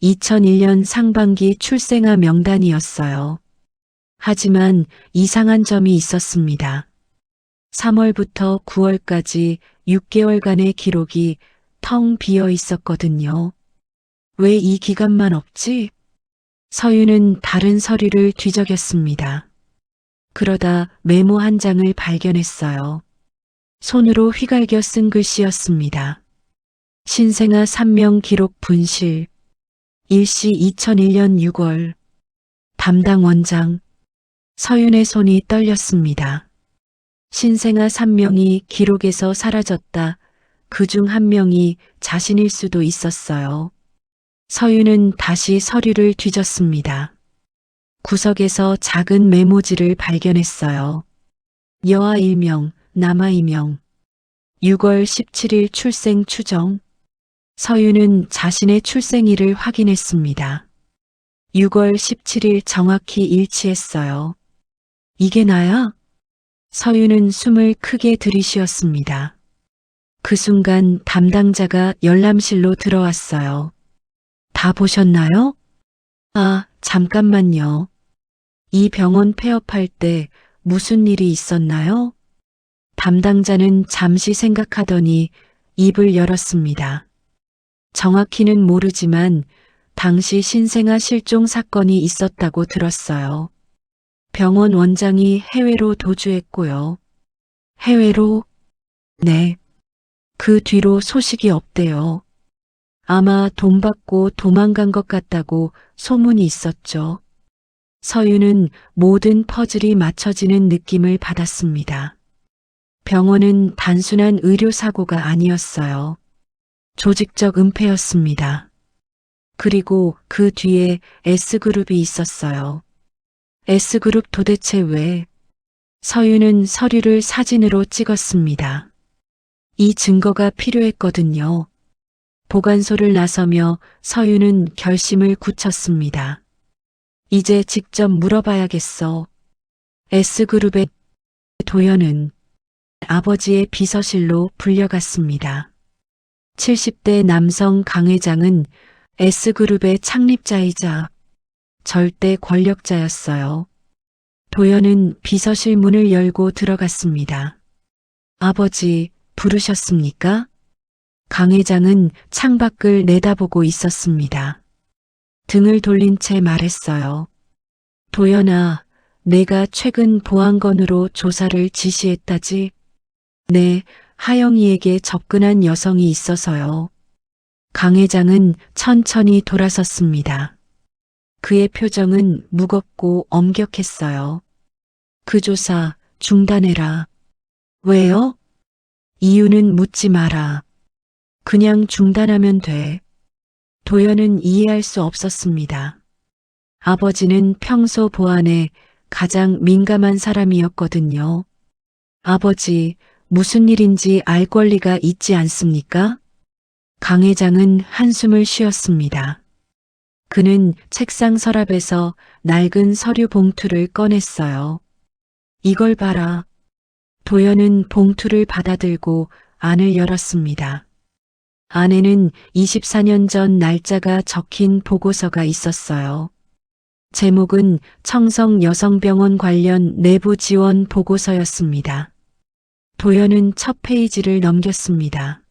2001년 상반기 출생아 명단이었어요. 하지만 이상한 점이 있었습니다. 3월부터 9월까지 6개월간의 기록이 텅 비어 있었거든요. 왜 이 기간만 없지? 서윤은 다른 서류를 뒤적였습니다. 그러다 메모 한 장을 발견했어요. 손으로 휘갈겨 쓴 글씨였습니다. 신생아 3명 기록 분실. 일시 2001년 6월. 담당 원장. 서윤의 손이 떨렸습니다. 신생아 3명이 기록에서 사라졌다. 그중 한 명이 자신일 수도 있었어요. 서윤은 다시 서류를 뒤졌습니다. 구석에서 작은 메모지를 발견했어요. 여아 1명, 남아 2명. 6월 17일 출생 추정. 서윤은 자신의 출생일을 확인했습니다. 6월 17일 정확히 일치했어요. 이게 나야? 서윤은 숨을 크게 들이쉬었습니다. 그 순간 담당자가 열람실로 들어왔어요. 다 보셨나요? 아, 잠깐만요. 이 병원 폐업할 때 무슨 일이 있었나요? 담당자는 잠시 생각하더니 입을 열었습니다. 정확히는 모르지만 당시 신생아 실종 사건이 있었다고 들었어요. 병원 원장이 해외로 도주했고요. 해외로? 네. 그 뒤로 소식이 없대요. 아마 돈 받고 도망간 것 같다고 소문이 있었죠. 서윤은 모든 퍼즐이 맞춰지는 느낌을 받았습니다. 병원은 단순한 의료사고가 아니었어요. 조직적 은폐였습니다. 그리고 그 뒤에 S그룹이 있었어요. S그룹 도대체 왜? 서윤은 서류를 사진으로 찍었습니다. 이 증거가 필요했거든요. 보관소를 나서며 서윤은 결심을 굳혔습니다. 이제 직접 물어봐야겠어. S그룹의 도연은 아버지의 비서실로 불려갔습니다. 70대 남성 강 회장은 S그룹의 창립자이자 절대 권력자였어요. 도연은 비서실 문을 열고 들어갔습니다. 아버지, 부르셨습니까? 강 회장은 창밖을 내다보고 있었습니다. 등을 돌린 채 말했어요. 도연아, 내가 최근 보안건으로 조사를 지시했다지? 네, 하영이에게 접근한 여성이 있어서요. 강 회장은 천천히 돌아섰습니다. 그의 표정은 무겁고 엄격했어요. 그 조사 중단해라. 왜요? 이유는 묻지 마라. 그냥 중단하면 돼. 도연은 이해할 수 없었습니다. 아버지는 평소 보안에 가장 민감한 사람이었거든요. 아버지, 무슨 일인지 알 권리가 있지 않습니까? 강 회장은 한숨을 쉬었습니다. 그는 책상 서랍에서 낡은 서류 봉투를 꺼냈어요. 이걸 봐라. 도연은 봉투를 받아들고 안을 열었습니다. 안에는 24년 전 날짜가 적힌 보고서가 있었어요. 제목은 청성여성병원 관련 내부 지원 보고서였습니다. 도연은 첫 페이지를 넘겼습니다.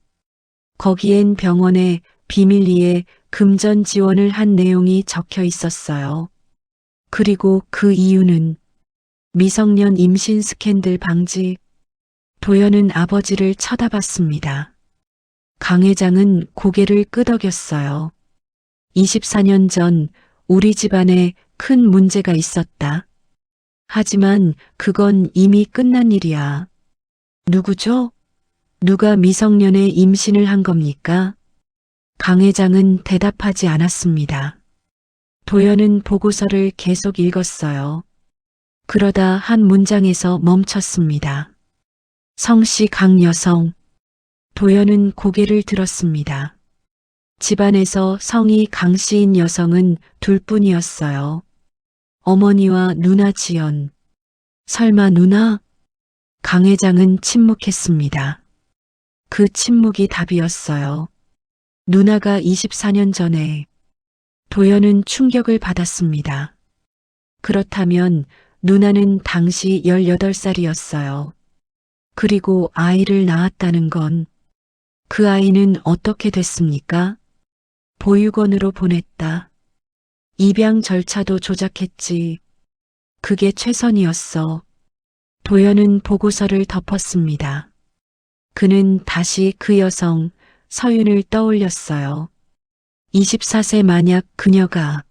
거기엔 병원의 비밀리에 금전 지원을 한 내용이 적혀 있었어요. 그리고 그 이유는 미성년 임신 스캔들 방지. 도연은 아버지를 쳐다봤습니다. 강 회장은 고개를 끄덕였어요. 24년 전 우리 집안에 큰 문제가 있었다. 하지만 그건 이미 끝난 일이야. 누구죠? 누가 미성년에 임신을 한 겁니까? 강 회장은 대답하지 않았습니다. 도연은 보고서를 계속 읽었어요. 그러다 한 문장에서 멈췄습니다. 성씨 강 여성. 도연은 고개를 들었습니다. 집안에서 성이 강 씨인 여성은 둘뿐이었어요. 어머니와 누나 지연. 설마 누나? 강 회장은 침묵했습니다. 그 침묵이 답이었어요. 누나가 24년 전에. 도연은 충격을 받았습니다. 그렇다면 누나는 당시 18살이었어요. 그리고 아이를 낳았다는 건 그 아이는 어떻게 됐습니까? 보육원으로 보냈다. 입양 절차도 조작했지. 그게 최선이었어. 도연은 보고서를 덮었습니다. 그는 다시 그 여성 서윤을 떠올렸어요. 24세 만약 그녀가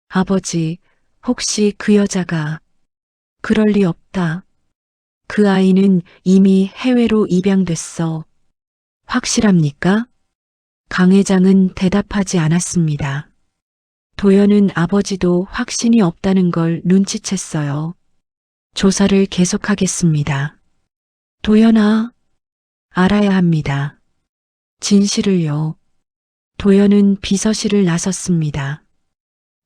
아버지 혹시 그 여자가 그럴 리 없다. 그 아이는 이미 해외로 입양됐어. 확실합니까? 강 회장은 대답하지 않았습니다. 도연은 아버지도 확신이 없다는 걸 눈치챘어요. 조사를 계속하겠습니다. 도연아, 알아야 합니다. 진실을요. 도연은 비서실을 나섰습니다.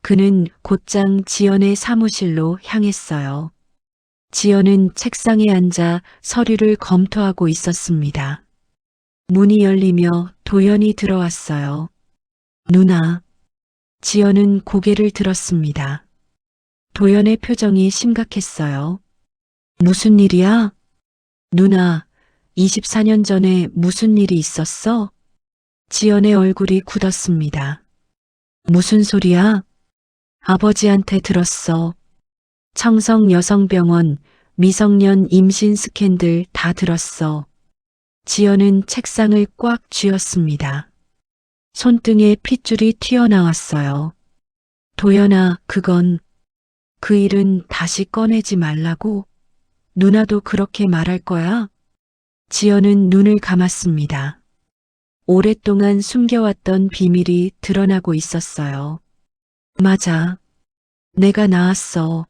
그는 곧장 지연의 사무실로 향했어요. 지연은 책상에 앉아 서류를 검토하고 있었습니다. 문이 열리며 도연이 들어왔어요. 누나. 지연은 고개를 들었습니다. 도연의 표정이 심각했어요. 무슨 일이야? 누나, 24년 전에 무슨 일이 있었어? 지연의 얼굴이 굳었습니다. 무슨 소리야? 아버지한테 들었어. 청성 여성병원, 미성년 임신 스캔들 다 들었어. 지연은 책상을 꽉 쥐었습니다. 손등에 핏줄이 튀어나왔어요. 도연아, 그 일은 다시 꺼내지 말라고? 누나도 그렇게 말할 거야? 지연은 눈을 감았습니다. 오랫동안 숨겨왔던 비밀이 드러나고 있었어요. 맞아. 내가 낳았어.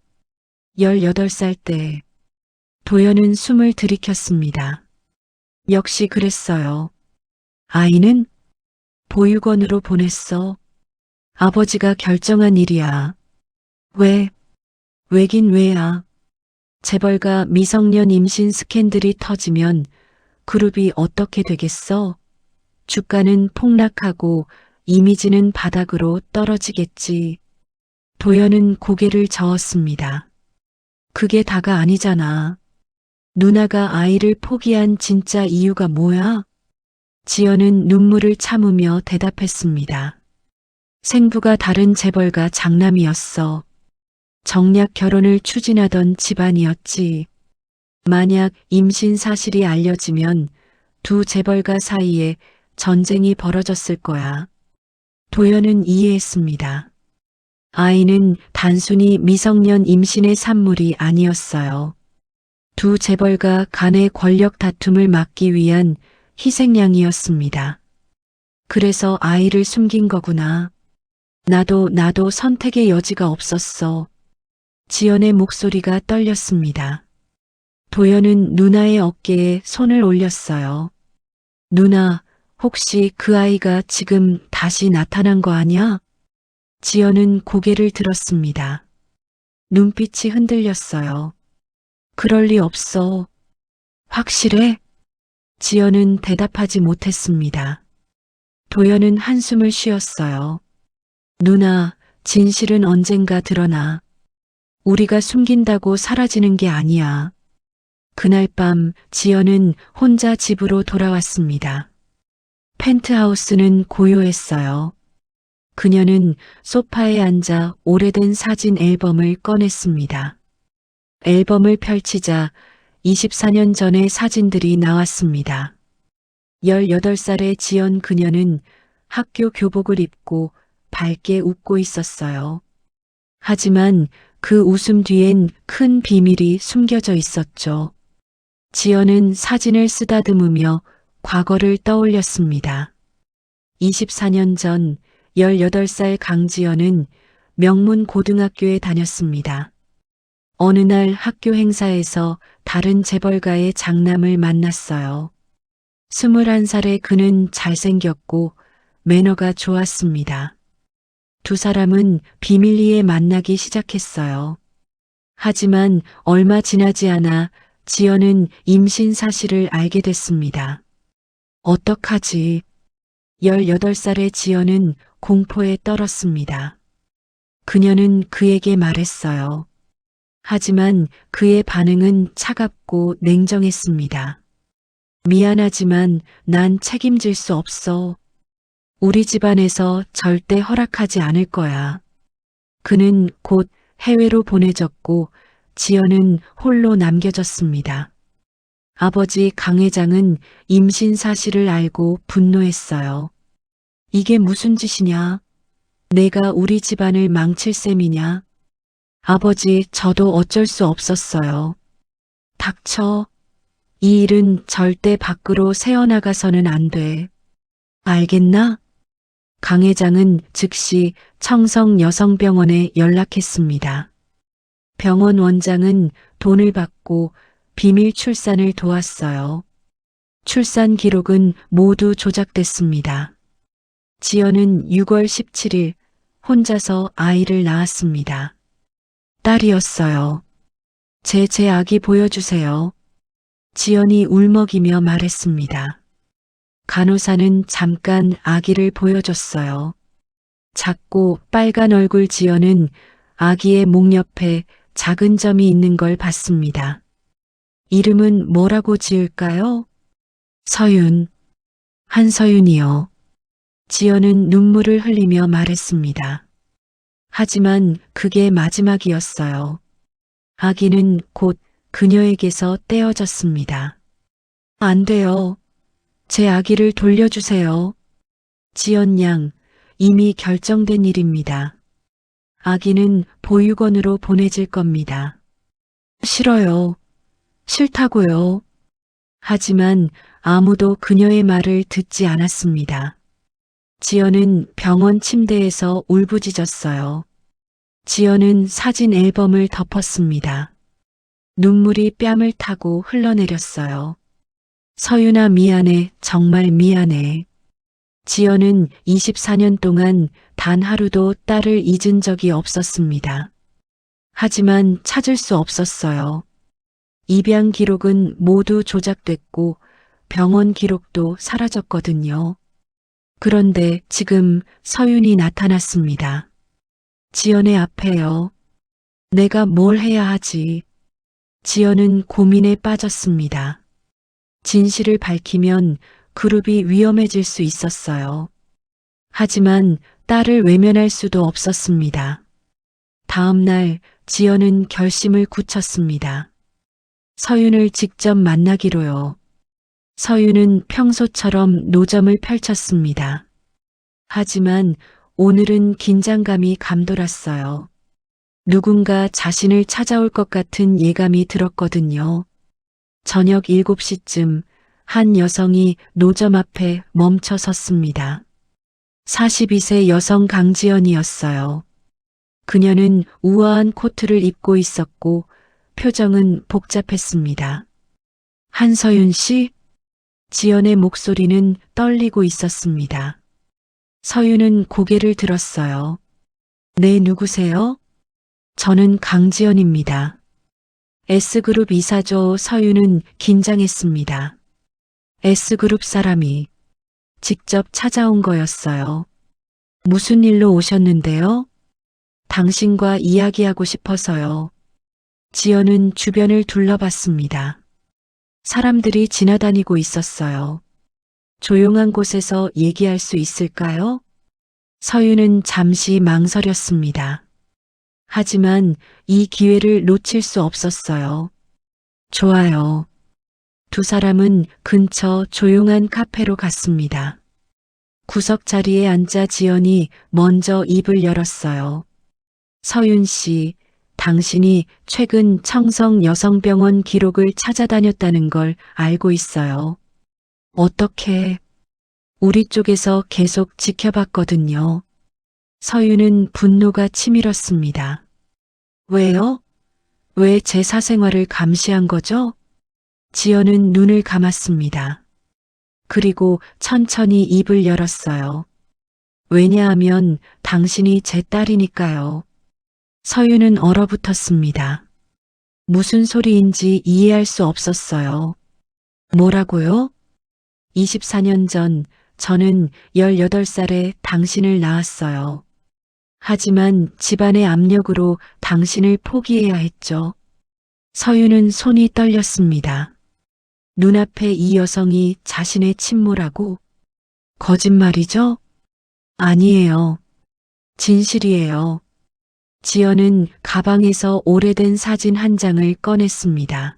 18살 때. 도연은 숨을 들이켰습니다. 역시 그랬어요. 아이는 보육원으로 보냈어. 아버지가 결정한 일이야. 왜? 왜긴 왜야. 재벌가 미성년 임신 스캔들이 터지면 그룹이 어떻게 되겠어? 주가는 폭락하고 이미지는 바닥으로 떨어지겠지. 도연은 고개를 저었습니다. 그게 다가 아니잖아. 누나가 아이를 포기한 진짜 이유가 뭐야? 지연은 눈물을 참으며 대답했습니다. 생부가 다른 재벌가 장남이었어. 정략 결혼을 추진하던 집안이었지. 만약 임신 사실이 알려지면 두 재벌가 사이에 전쟁이 벌어졌을 거야. 도연은 이해했습니다. 아이는 단순히 미성년 임신의 산물이 아니었어요. 두 재벌가 간의 권력 다툼을 막기 위한 희생양이었습니다. 그래서 아이를 숨긴 거구나. 나도 선택의 여지가 없었어. 지연의 목소리가 떨렸습니다. 도연은 누나의 어깨에 손을 올렸어요. 누나, 혹시 그 아이가 지금 다시 나타난 거 아니야? 지연은 고개를 들었습니다. 눈빛이 흔들렸어요. 그럴 리 없어. 확실해? 지연은 대답하지 못했습니다. 도연은 한숨을 쉬었어요. 누나, 진실은 언젠가 드러나. 우리가 숨긴다고 사라지는 게 아니야. 그날 밤 지연은 혼자 집으로 돌아왔습니다. 펜트하우스는 고요했어요. 그녀는 소파에 앉아 오래된 사진 앨범을 꺼냈습니다. 앨범을 펼치자 24년 전의 사진들이 나왔습니다. 18살의 지연 그녀는 학교 교복을 입고 밝게 웃고 있었어요. 하지만 그 웃음 뒤엔 큰 비밀이 숨겨져 있었죠. 지연은 사진을 쓰다듬으며 과거를 떠올렸습니다. 24년 전 18살 강지연은 명문 고등학교에 다녔습니다. 어느 날 학교 행사에서 다른 재벌가의 장남을 만났어요. 21살의 그는 잘생겼고 매너가 좋았습니다. 두 사람은 비밀리에 만나기 시작했어요. 하지만 얼마 지나지 않아 지연은 임신 사실을 알게 됐습니다. 어떡하지? 18살의 지연은 공포에 떨었습니다. 그녀는 그에게 말했어요. 하지만 그의 반응은 차갑고 냉정했습니다. 미안하지만 난 책임질 수 없어. 우리 집안에서 절대 허락하지 않을 거야. 그는 곧 해외로 보내졌고 지연은 홀로 남겨졌습니다. 아버지 강 회장은 임신 사실을 알고 분노했어요. 이게 무슨 짓이냐? 내가 우리 집안을 망칠 셈이냐? 아버지, 저도 어쩔 수 없었어요. 닥쳐. 이 일은 절대 밖으로 새어나가서는 안 돼. 알겠나? 강 회장은 즉시 청성 여성병원에 연락했습니다. 병원 원장은 돈을 받고 비밀 출산을 도왔어요. 출산 기록은 모두 조작됐습니다. 지연은 6월 17일 혼자서 아이를 낳았습니다. 딸이었어요. 제 아기 보여주세요. 지연이 울먹이며 말했습니다. 간호사는 잠깐 아기를 보여줬어요. 작고 빨간 얼굴 지연은 아기의 목 옆에 작은 점이 있는 걸 봤습니다. 이름은 뭐라고 지을까요? 서윤. 한서윤이요. 지연은 눈물을 흘리며 말했습니다. 하지만 그게 마지막이었어요. 아기는 곧 그녀에게서 떼어졌습니다. 안 돼요. 제 아기를 돌려주세요. 지연 양, 이미 결정된 일입니다. 아기는 보육원으로 보내질 겁니다. 싫어요. 싫다고요. 하지만 아무도 그녀의 말을 듣지 않았습니다. 지연은 병원 침대에서 울부짖었어요. 지연은 사진 앨범을 덮었습니다. 눈물이 뺨을 타고 흘러내렸어요. 서윤아 미안해, 정말 미안해. 지연은 24년 동안 단 하루도 딸을 잊은 적이 없었습니다. 하지만 찾을 수 없었어요. 입양 기록은 모두 조작됐고 병원 기록도 사라졌거든요. 그런데 지금 서윤이 나타났습니다. 지연의 앞에요. 내가 뭘 해야 하지? 지연은 고민에 빠졌습니다. 진실을 밝히면 그룹이 위험해질 수 있었어요. 하지만 딸을 외면할 수도 없었습니다. 다음 날 지연은 결심을 굳혔습니다. 서윤을 직접 만나기로요. 서윤은 평소처럼 노점을 펼쳤습니다. 하지만 오늘은 긴장감이 감돌았어요. 누군가 자신을 찾아올 것 같은 예감이 들었거든요. 저녁 7시쯤 한 여성이 노점 앞에 멈춰 섰습니다. 42세 여성 강지연이었어요. 그녀는 우아한 코트를 입고 있었고 표정은 복잡했습니다. 한서윤 씨? 지연의 목소리는 떨리고 있었습니다. 서윤은 고개를 들었어요. 네, 누구세요? 저는 강지연입니다. S그룹 이사죠. 서윤은 긴장했습니다. S그룹 사람이 직접 찾아온 거였어요. 무슨 일로 오셨는데요? 당신과 이야기하고 싶어서요. 지연은 주변을 둘러봤습니다. 사람들이 지나다니고 있었어요. 조용한 곳에서 얘기할 수 있을까요? 서윤은 잠시 망설였습니다. 하지만 이 기회를 놓칠 수 없었어요. 좋아요. 두 사람은 근처 조용한 카페로 갔습니다. 구석 자리에 앉아 지연이 먼저 입을 열었어요. 서윤 씨, 당신이 최근 청성 여성병원 기록을 찾아다녔다는 걸 알고 있어요. 어떻게? 우리 쪽에서 계속 지켜봤거든요. 서윤은 분노가 치밀었습니다. 왜요? 왜 제 사생활을 감시한 거죠? 지연은 눈을 감았습니다. 그리고 천천히 입을 열었어요. 왜냐하면 당신이 제 딸이니까요. 서윤은 얼어붙었습니다. 무슨 소리인지 이해할 수 없었어요. 뭐라고요? 24년 전 저는 18살에 당신을 낳았어요. 하지만 집안의 압력으로 당신을 포기해야 했죠. 서윤은 손이 떨렸습니다. 눈앞에 이 여성이 자신의 친모라고? 거짓말이죠? 아니에요. 진실이에요. 지연은 가방에서 오래된 사진 한 장을 꺼냈습니다.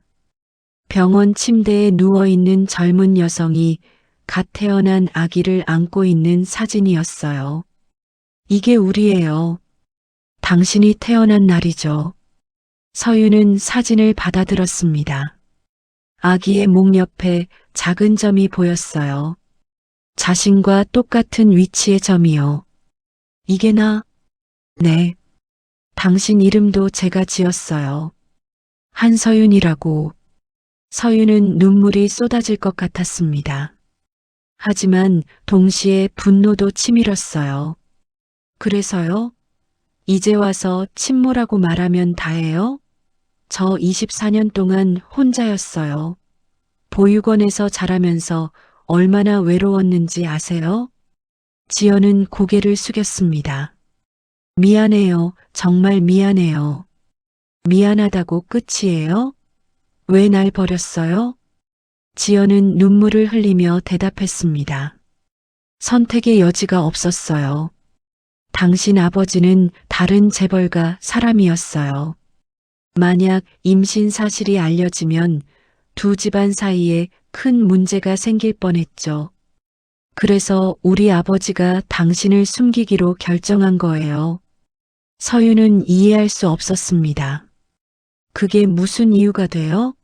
병원 침대에 누워있는 젊은 여성이 갓 태어난 아기를 안고 있는 사진이었어요. 이게 우리예요. 당신이 태어난 날이죠. 서윤은 사진을 받아들었습니다. 아기의 목 옆에 작은 점이 보였어요. 자신과 똑같은 위치의 점이요. 이게 나? 네. 당신 이름도 제가 지었어요. 한서윤이라고. 서윤은 눈물이 쏟아질 것 같았습니다. 하지만 동시에 분노도 치밀었어요. 그래서요? 이제 와서 친모라고 말하면 다예요? 저 24년 동안 혼자였어요. 보육원에서 자라면서 얼마나 외로웠는지 아세요? 지연은 고개를 숙였습니다. 미안해요. 정말 미안해요. 미안하다고 끝이에요? 왜 날 버렸어요? 지연은 눈물을 흘리며 대답했습니다. 선택의 여지가 없었어요. 당신 아버지는 다른 재벌가 사람이었어요. 만약 임신 사실이 알려지면 두 집안 사이에 큰 문제가 생길 뻔했죠. 그래서 우리 아버지가 당신을 숨기기로 결정한 거예요. 서윤은 이해할 수 없었습니다. 그게 무슨 이유가 돼요?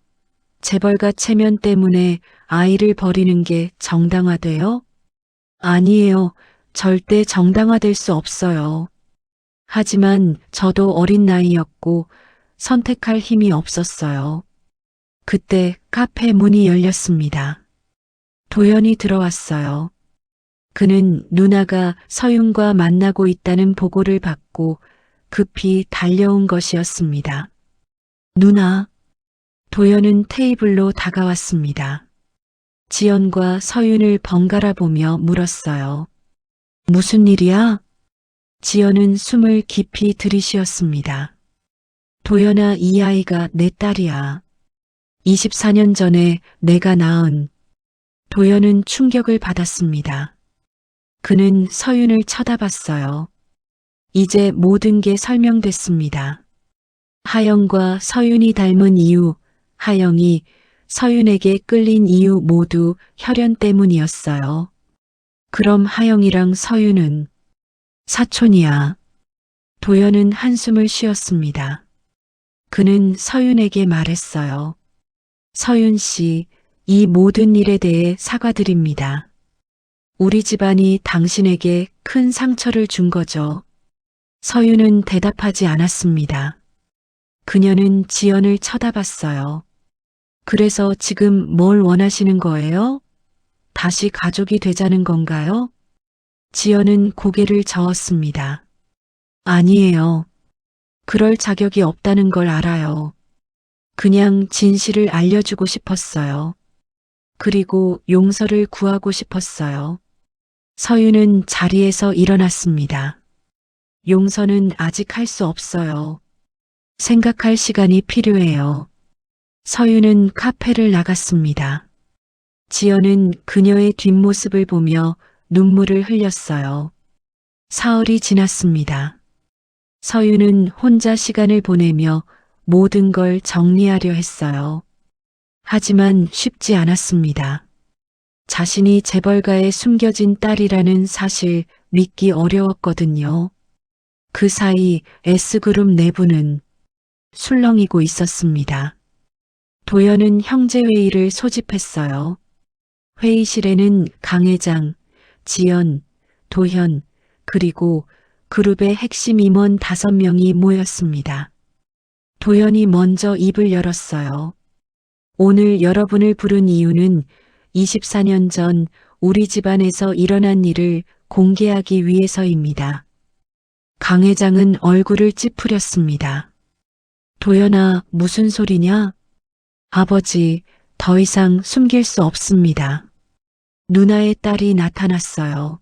재벌가 체면 때문에 아이를 버리는 게 정당화돼요? 아니에요. 절대 정당화될 수 없어요. 하지만 저도 어린 나이였고 선택할 힘이 없었어요. 그때 카페 문이 열렸습니다. 도연이 들어왔어요. 그는 누나가 서윤과 만나고 있다는 보고를 받고 급히 달려온 것이었습니다. 누나. 도연은 테이블로 다가왔습니다. 지연과 서윤을 번갈아 보며 물었어요. 무슨 일이야? 지연은 숨을 깊이 들이쉬었습니다. 도연아, 이 아이가 내 딸이야. 24년 전에 내가 낳은. 도연은 충격을 받았습니다. 그는 서윤을 쳐다봤어요. 이제 모든 게 설명됐습니다. 하영과 서윤이 닮은 이유, 하영이 서윤에게 끌린 이유 모두 혈연 때문이었어요. 그럼 하영이랑 서윤은 사촌이야. 도연은 한숨을 쉬었습니다. 그는 서윤에게 말했어요. 서윤 씨, 이 모든 일에 대해 사과드립니다. 우리 집안이 당신에게 큰 상처를 준 거죠. 서윤은 대답하지 않았습니다. 그녀는 지연을 쳐다봤어요. 그래서 지금 뭘 원하시는 거예요? 다시 가족이 되자는 건가요? 지연은 고개를 저었습니다. 아니에요. 그럴 자격이 없다는 걸 알아요. 그냥 진실을 알려주고 싶었어요. 그리고 용서를 구하고 싶었어요. 서윤은 자리에서 일어났습니다. 용서는 아직 할 수 없어요. 생각할 시간이 필요해요. 서윤은 카페를 나갔습니다. 지연은 그녀의 뒷모습을 보며 눈물을 흘렸어요. 사흘이 지났습니다. 서유는 혼자 시간을 보내며 모든 걸 정리하려 했어요. 하지만 쉽지 않았습니다. 자신이 재벌가에 숨겨진 딸이라는 사실 믿기 어려웠거든요. 그 사이 S그룹 내부는 술렁이고 있었습니다. 도연은 형제회의를 소집했어요. 회의실에는 강 회장, 지연, 도현, 그리고 그룹의 핵심 임원 5명이 모였습니다. 도연이 먼저 입을 열었어요. 오늘 여러분을 부른 이유는 24년 전 우리 집안에서 일어난 일을 공개하기 위해서입니다. 강 회장은 얼굴을 찌푸렸습니다. 도연아, 무슨 소리냐? 아버지, 더 이상 숨길 수 없습니다. 누나의 딸이 나타났어요.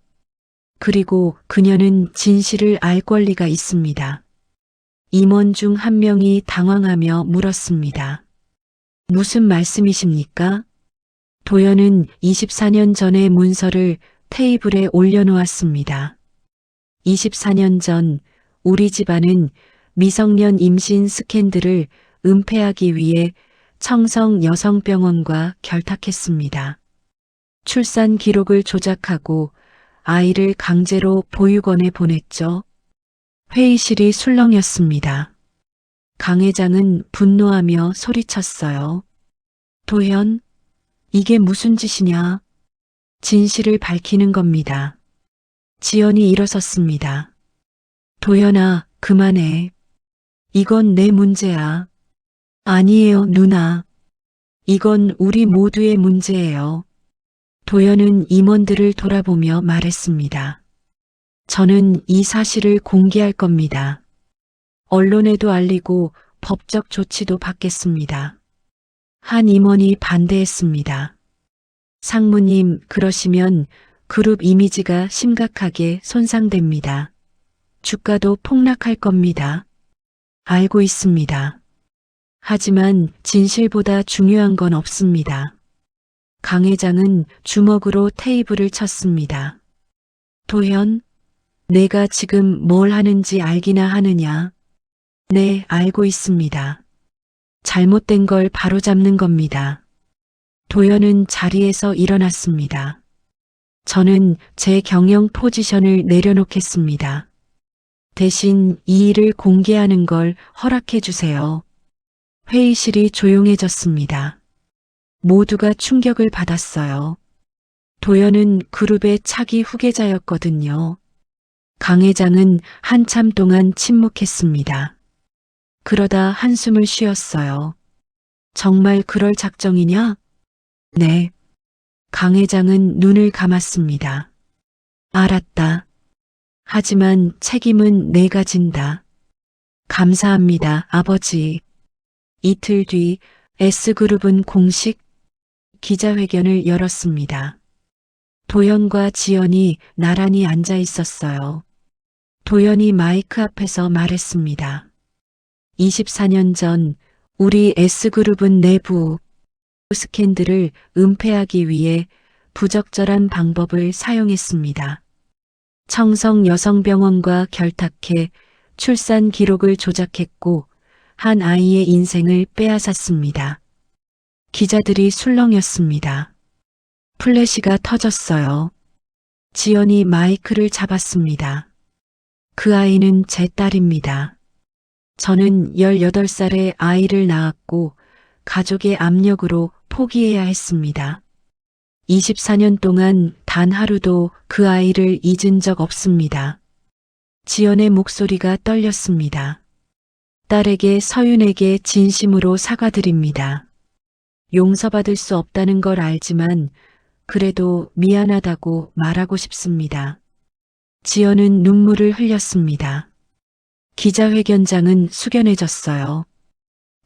그리고 그녀는 진실을 알 권리가 있습니다. 임원 중 한 명이 당황하며 물었습니다. 무슨 말씀이십니까? 도연은 24년 전의 문서를 테이블에 올려놓았습니다. 24년 전 우리 집안은 미성년 임신 스캔들을 은폐하기 위해 청성 여성병원과 결탁했습니다. 출산 기록을 조작하고 아이를 강제로 보육원에 보냈죠. 회의실이 술렁였습니다. 강 회장은 분노하며 소리쳤어요. 도현, 이게 무슨 짓이냐? 진실을 밝히는 겁니다. 지연이 일어섰습니다. 도연아, 그만해. 이건 내 문제야. 아니에요, 누나. 이건 우리 모두의 문제예요. 도연은 임원들을 돌아보며 말했습니다. 저는 이 사실을 공개할 겁니다. 언론에도 알리고 법적 조치도 받겠습니다. 한 임원이 반대했습니다. 상무님, 그러시면 그룹 이미지가 심각하게 손상됩니다. 주가도 폭락할 겁니다. 알고 있습니다. 하지만 진실보다 중요한 건 없습니다. 강 회장은 주먹으로 테이블을 쳤습니다. 도현, 내가 지금 뭘 하는지 알기나 하느냐? 네, 알고 있습니다. 잘못된 걸 바로잡는 겁니다. 도연은 자리에서 일어났습니다. 저는 제 경영 포지션을 내려놓겠습니다. 대신 이 일을 공개하는 걸 허락해 주세요. 회의실이 조용해졌습니다. 모두가 충격을 받았어요. 도연은 그룹의 차기 후계자였거든요. 강 회장은 한참 동안 침묵했습니다. 그러다 한숨을 쉬었어요. 정말 그럴 작정이냐? 네. 강 회장은 눈을 감았습니다. 알았다. 하지만 책임은 내가 진다. 감사합니다, 아버지. 이틀 뒤 S그룹은 공식 기자회견을 열었습니다. 도연과 지연이 나란히 앉아 있었어요. 도연이 마이크 앞에서 말했습니다. 24년 전 우리 S그룹은 내부 스캔들을 은폐하기 위해 부적절한 방법을 사용했습니다. 청성 여성병원과 결탁해 출산 기록을 조작했고 한 아이의 인생을 빼앗았습니다. 기자들이 술렁였습니다. 플래시가 터졌어요. 지연이 마이크를 잡았습니다. 그 아이는 제 딸입니다. 저는 18살에 아이를 낳았고 가족의 압력으로 포기해야 했습니다. 24년 동안 단 하루도 그 아이를 잊은 적 없습니다. 지연의 목소리가 떨렸습니다. 딸에게 서윤에게 진심으로 사과드립니다. 용서받을 수 없다는 걸 알지만 그래도 미안하다고 말하고 싶습니다. 지연은 눈물을 흘렸습니다. 기자회견장은 숙연해졌어요.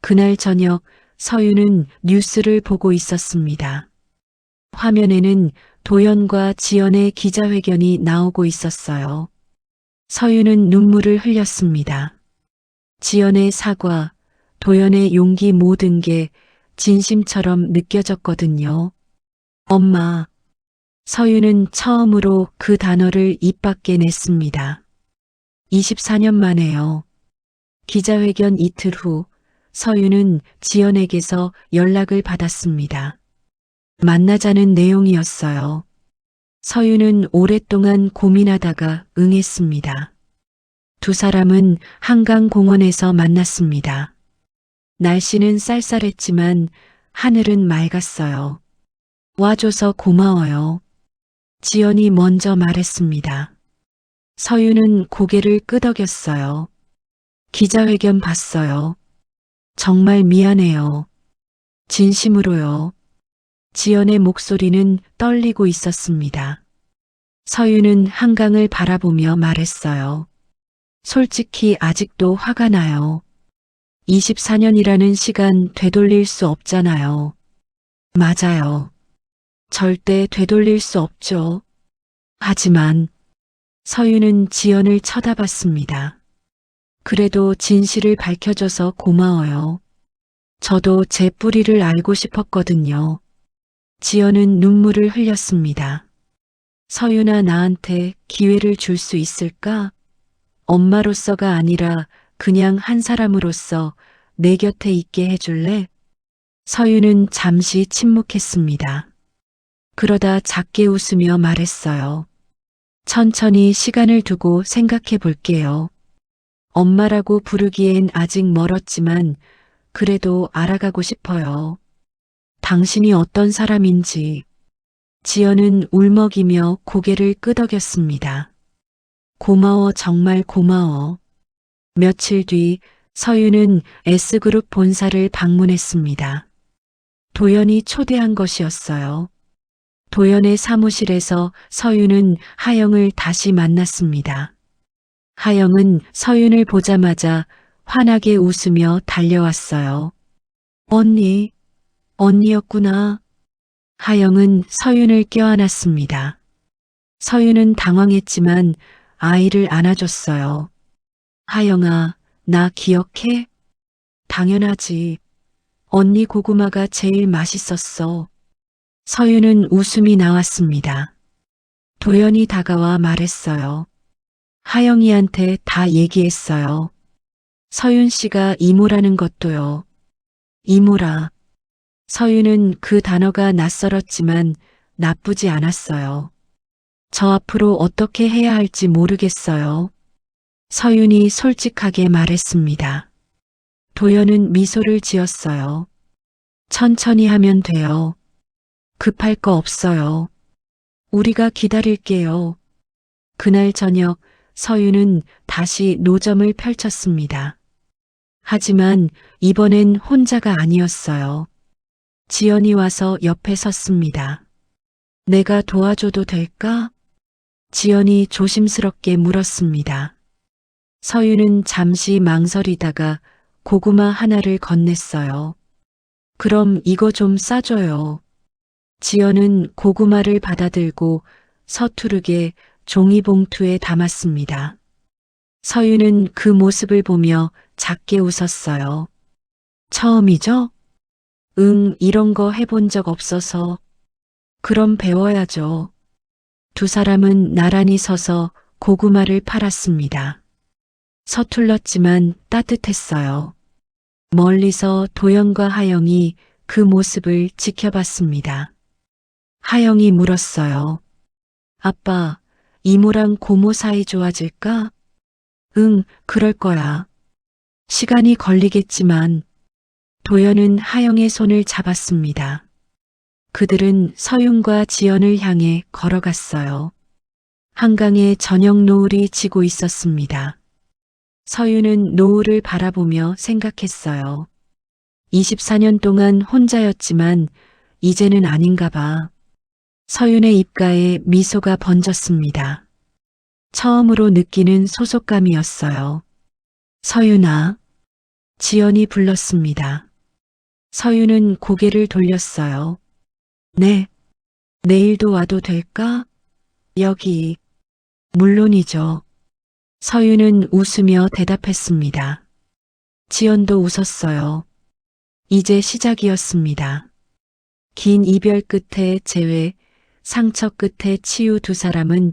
그날 저녁 서윤은 뉴스를 보고 있었습니다. 화면에는 도연과 지연의 기자회견이 나오고 있었어요. 서윤은 눈물을 흘렸습니다. 지연의 사과, 도연의 용기 모든 게 진심처럼 느껴졌거든요. 엄마, 서유는 처음으로 그 단어를 입 밖에 냈습니다. 24년 만에요. 기자회견 이틀 후 서유는 지연에게서 연락을 받았습니다. 만나자는 내용이었어요. 서유는 오랫동안 고민하다가 응했습니다. 두 사람은 한강공원에서 만났습니다. 날씨는 쌀쌀했지만 하늘은 맑았어요. 와줘서 고마워요. 지연이 먼저 말했습니다. 서유는 고개를 끄덕였어요. 기자회견 봤어요. 정말 미안해요. 진심으로요. 지연의 목소리는 떨리고 있었습니다. 서유는 한강을 바라보며 말했어요. 솔직히 아직도 화가 나요. 24년이라는 시간 되돌릴 수 없잖아요. 맞아요. 절대 되돌릴 수 없죠. 하지만 서유는 지연을 쳐다봤습니다. 그래도 진실을 밝혀줘서 고마워요. 저도 제 뿌리를 알고 싶었거든요. 지연은 눈물을 흘렸습니다. 서유나 나한테 기회를 줄 수 있을까? 엄마로서가 아니라 그냥 한 사람으로서 내 곁에 있게 해줄래? 서유는 잠시 침묵했습니다. 그러다 작게 웃으며 말했어요. 천천히 시간을 두고 생각해 볼게요. 엄마라고 부르기엔 아직 멀었지만 그래도 알아가고 싶어요. 당신이 어떤 사람인지. 지연은 울먹이며 고개를 끄덕였습니다. 고마워, 정말 고마워. 며칠 뒤 서유는 S그룹 본사를 방문했습니다. 도연이 초대한 것이었어요. 도연의 사무실에서 서유는 하영을 다시 만났습니다. 하영은 서윤을 보자마자 환하게 웃으며 달려왔어요. 언니였구나. 하영은 서윤을 껴안았습니다. 서윤은 당황했지만 아이를 안아줬어요. 하영아, 나 기억해? 당연하지. 언니 고구마가 제일 맛있었어. 서윤은 웃음이 나왔습니다. 도연이 다가와 말했어요. 하영이한테 다 얘기했어요. 서윤 씨가 이모라는 것도요. 이모라. 서윤은 그 단어가 낯설었지만 나쁘지 않았어요. 저 앞으로 어떻게 해야 할지 모르겠어요. 서윤이 솔직하게 말했습니다. 도연은 미소를 지었어요. 천천히 하면 돼요. 급할 거 없어요. 우리가 기다릴게요. 그날 저녁 서윤은 다시 노점을 펼쳤습니다. 하지만 이번엔 혼자가 아니었어요. 지연이 와서 옆에 섰습니다. 내가 도와줘도 될까? 지연이 조심스럽게 물었습니다. 서윤은 잠시 망설이다가 고구마 하나를 건넸어요. 그럼 이거 좀 싸줘요. 지연은 고구마를 받아들고 서투르게 종이봉투에 담았습니다. 서윤은 그 모습을 보며 작게 웃었어요. 처음이죠? 응, 이런 거 해본 적 없어서. 그럼 배워야죠. 두 사람은 나란히 서서 고구마를 팔았습니다. 서툴렀지만 따뜻했어요. 멀리서 도연과 하영이 그 모습을 지켜봤습니다. 하영이 물었어요. 아빠, 이모랑 고모 사이 좋아질까? 응, 그럴 거야. 시간이 걸리겠지만. 도연은 하영의 손을 잡았습니다. 그들은 서윤과 지연을 향해 걸어갔어요. 한강에 저녁 노을이 지고 있었습니다. 서윤은 노을을 바라보며 생각했어요. 24년 동안 혼자였지만 이제는 아닌가 봐. 서윤의 입가에 미소가 번졌습니다. 처음으로 느끼는 소속감이었어요. 서윤아. 지연이 불렀습니다. 서윤은 고개를 돌렸어요. 네. 내일도 와도 될까? 여기. 물론이죠. 서윤은 웃으며 대답했습니다. 지연도 웃었어요. 이제 시작이었습니다. 긴 이별 끝에 재회, 상처 끝에 치유 두 사람은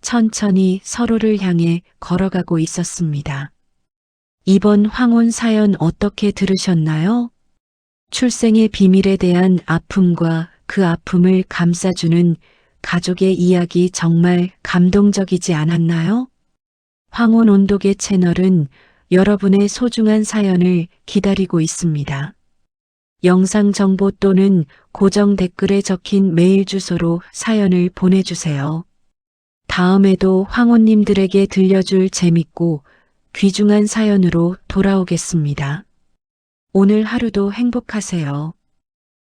천천히 서로를 향해 걸어가고 있었습니다. 이번 황혼 사연 어떻게 들으셨나요? 출생의 비밀에 대한 아픔과 그 아픔을 감싸주는 가족의 이야기 정말 감동적이지 않았나요? 황혼 온도계 채널은 여러분의 소중한 사연을 기다리고 있습니다. 영상 정보 또는 고정 댓글에 적힌 메일 주소로 사연을 보내주세요. 다음에도 황혼님들에게 들려줄 재밌고 귀중한 사연으로 돌아오겠습니다. 오늘 하루도 행복하세요.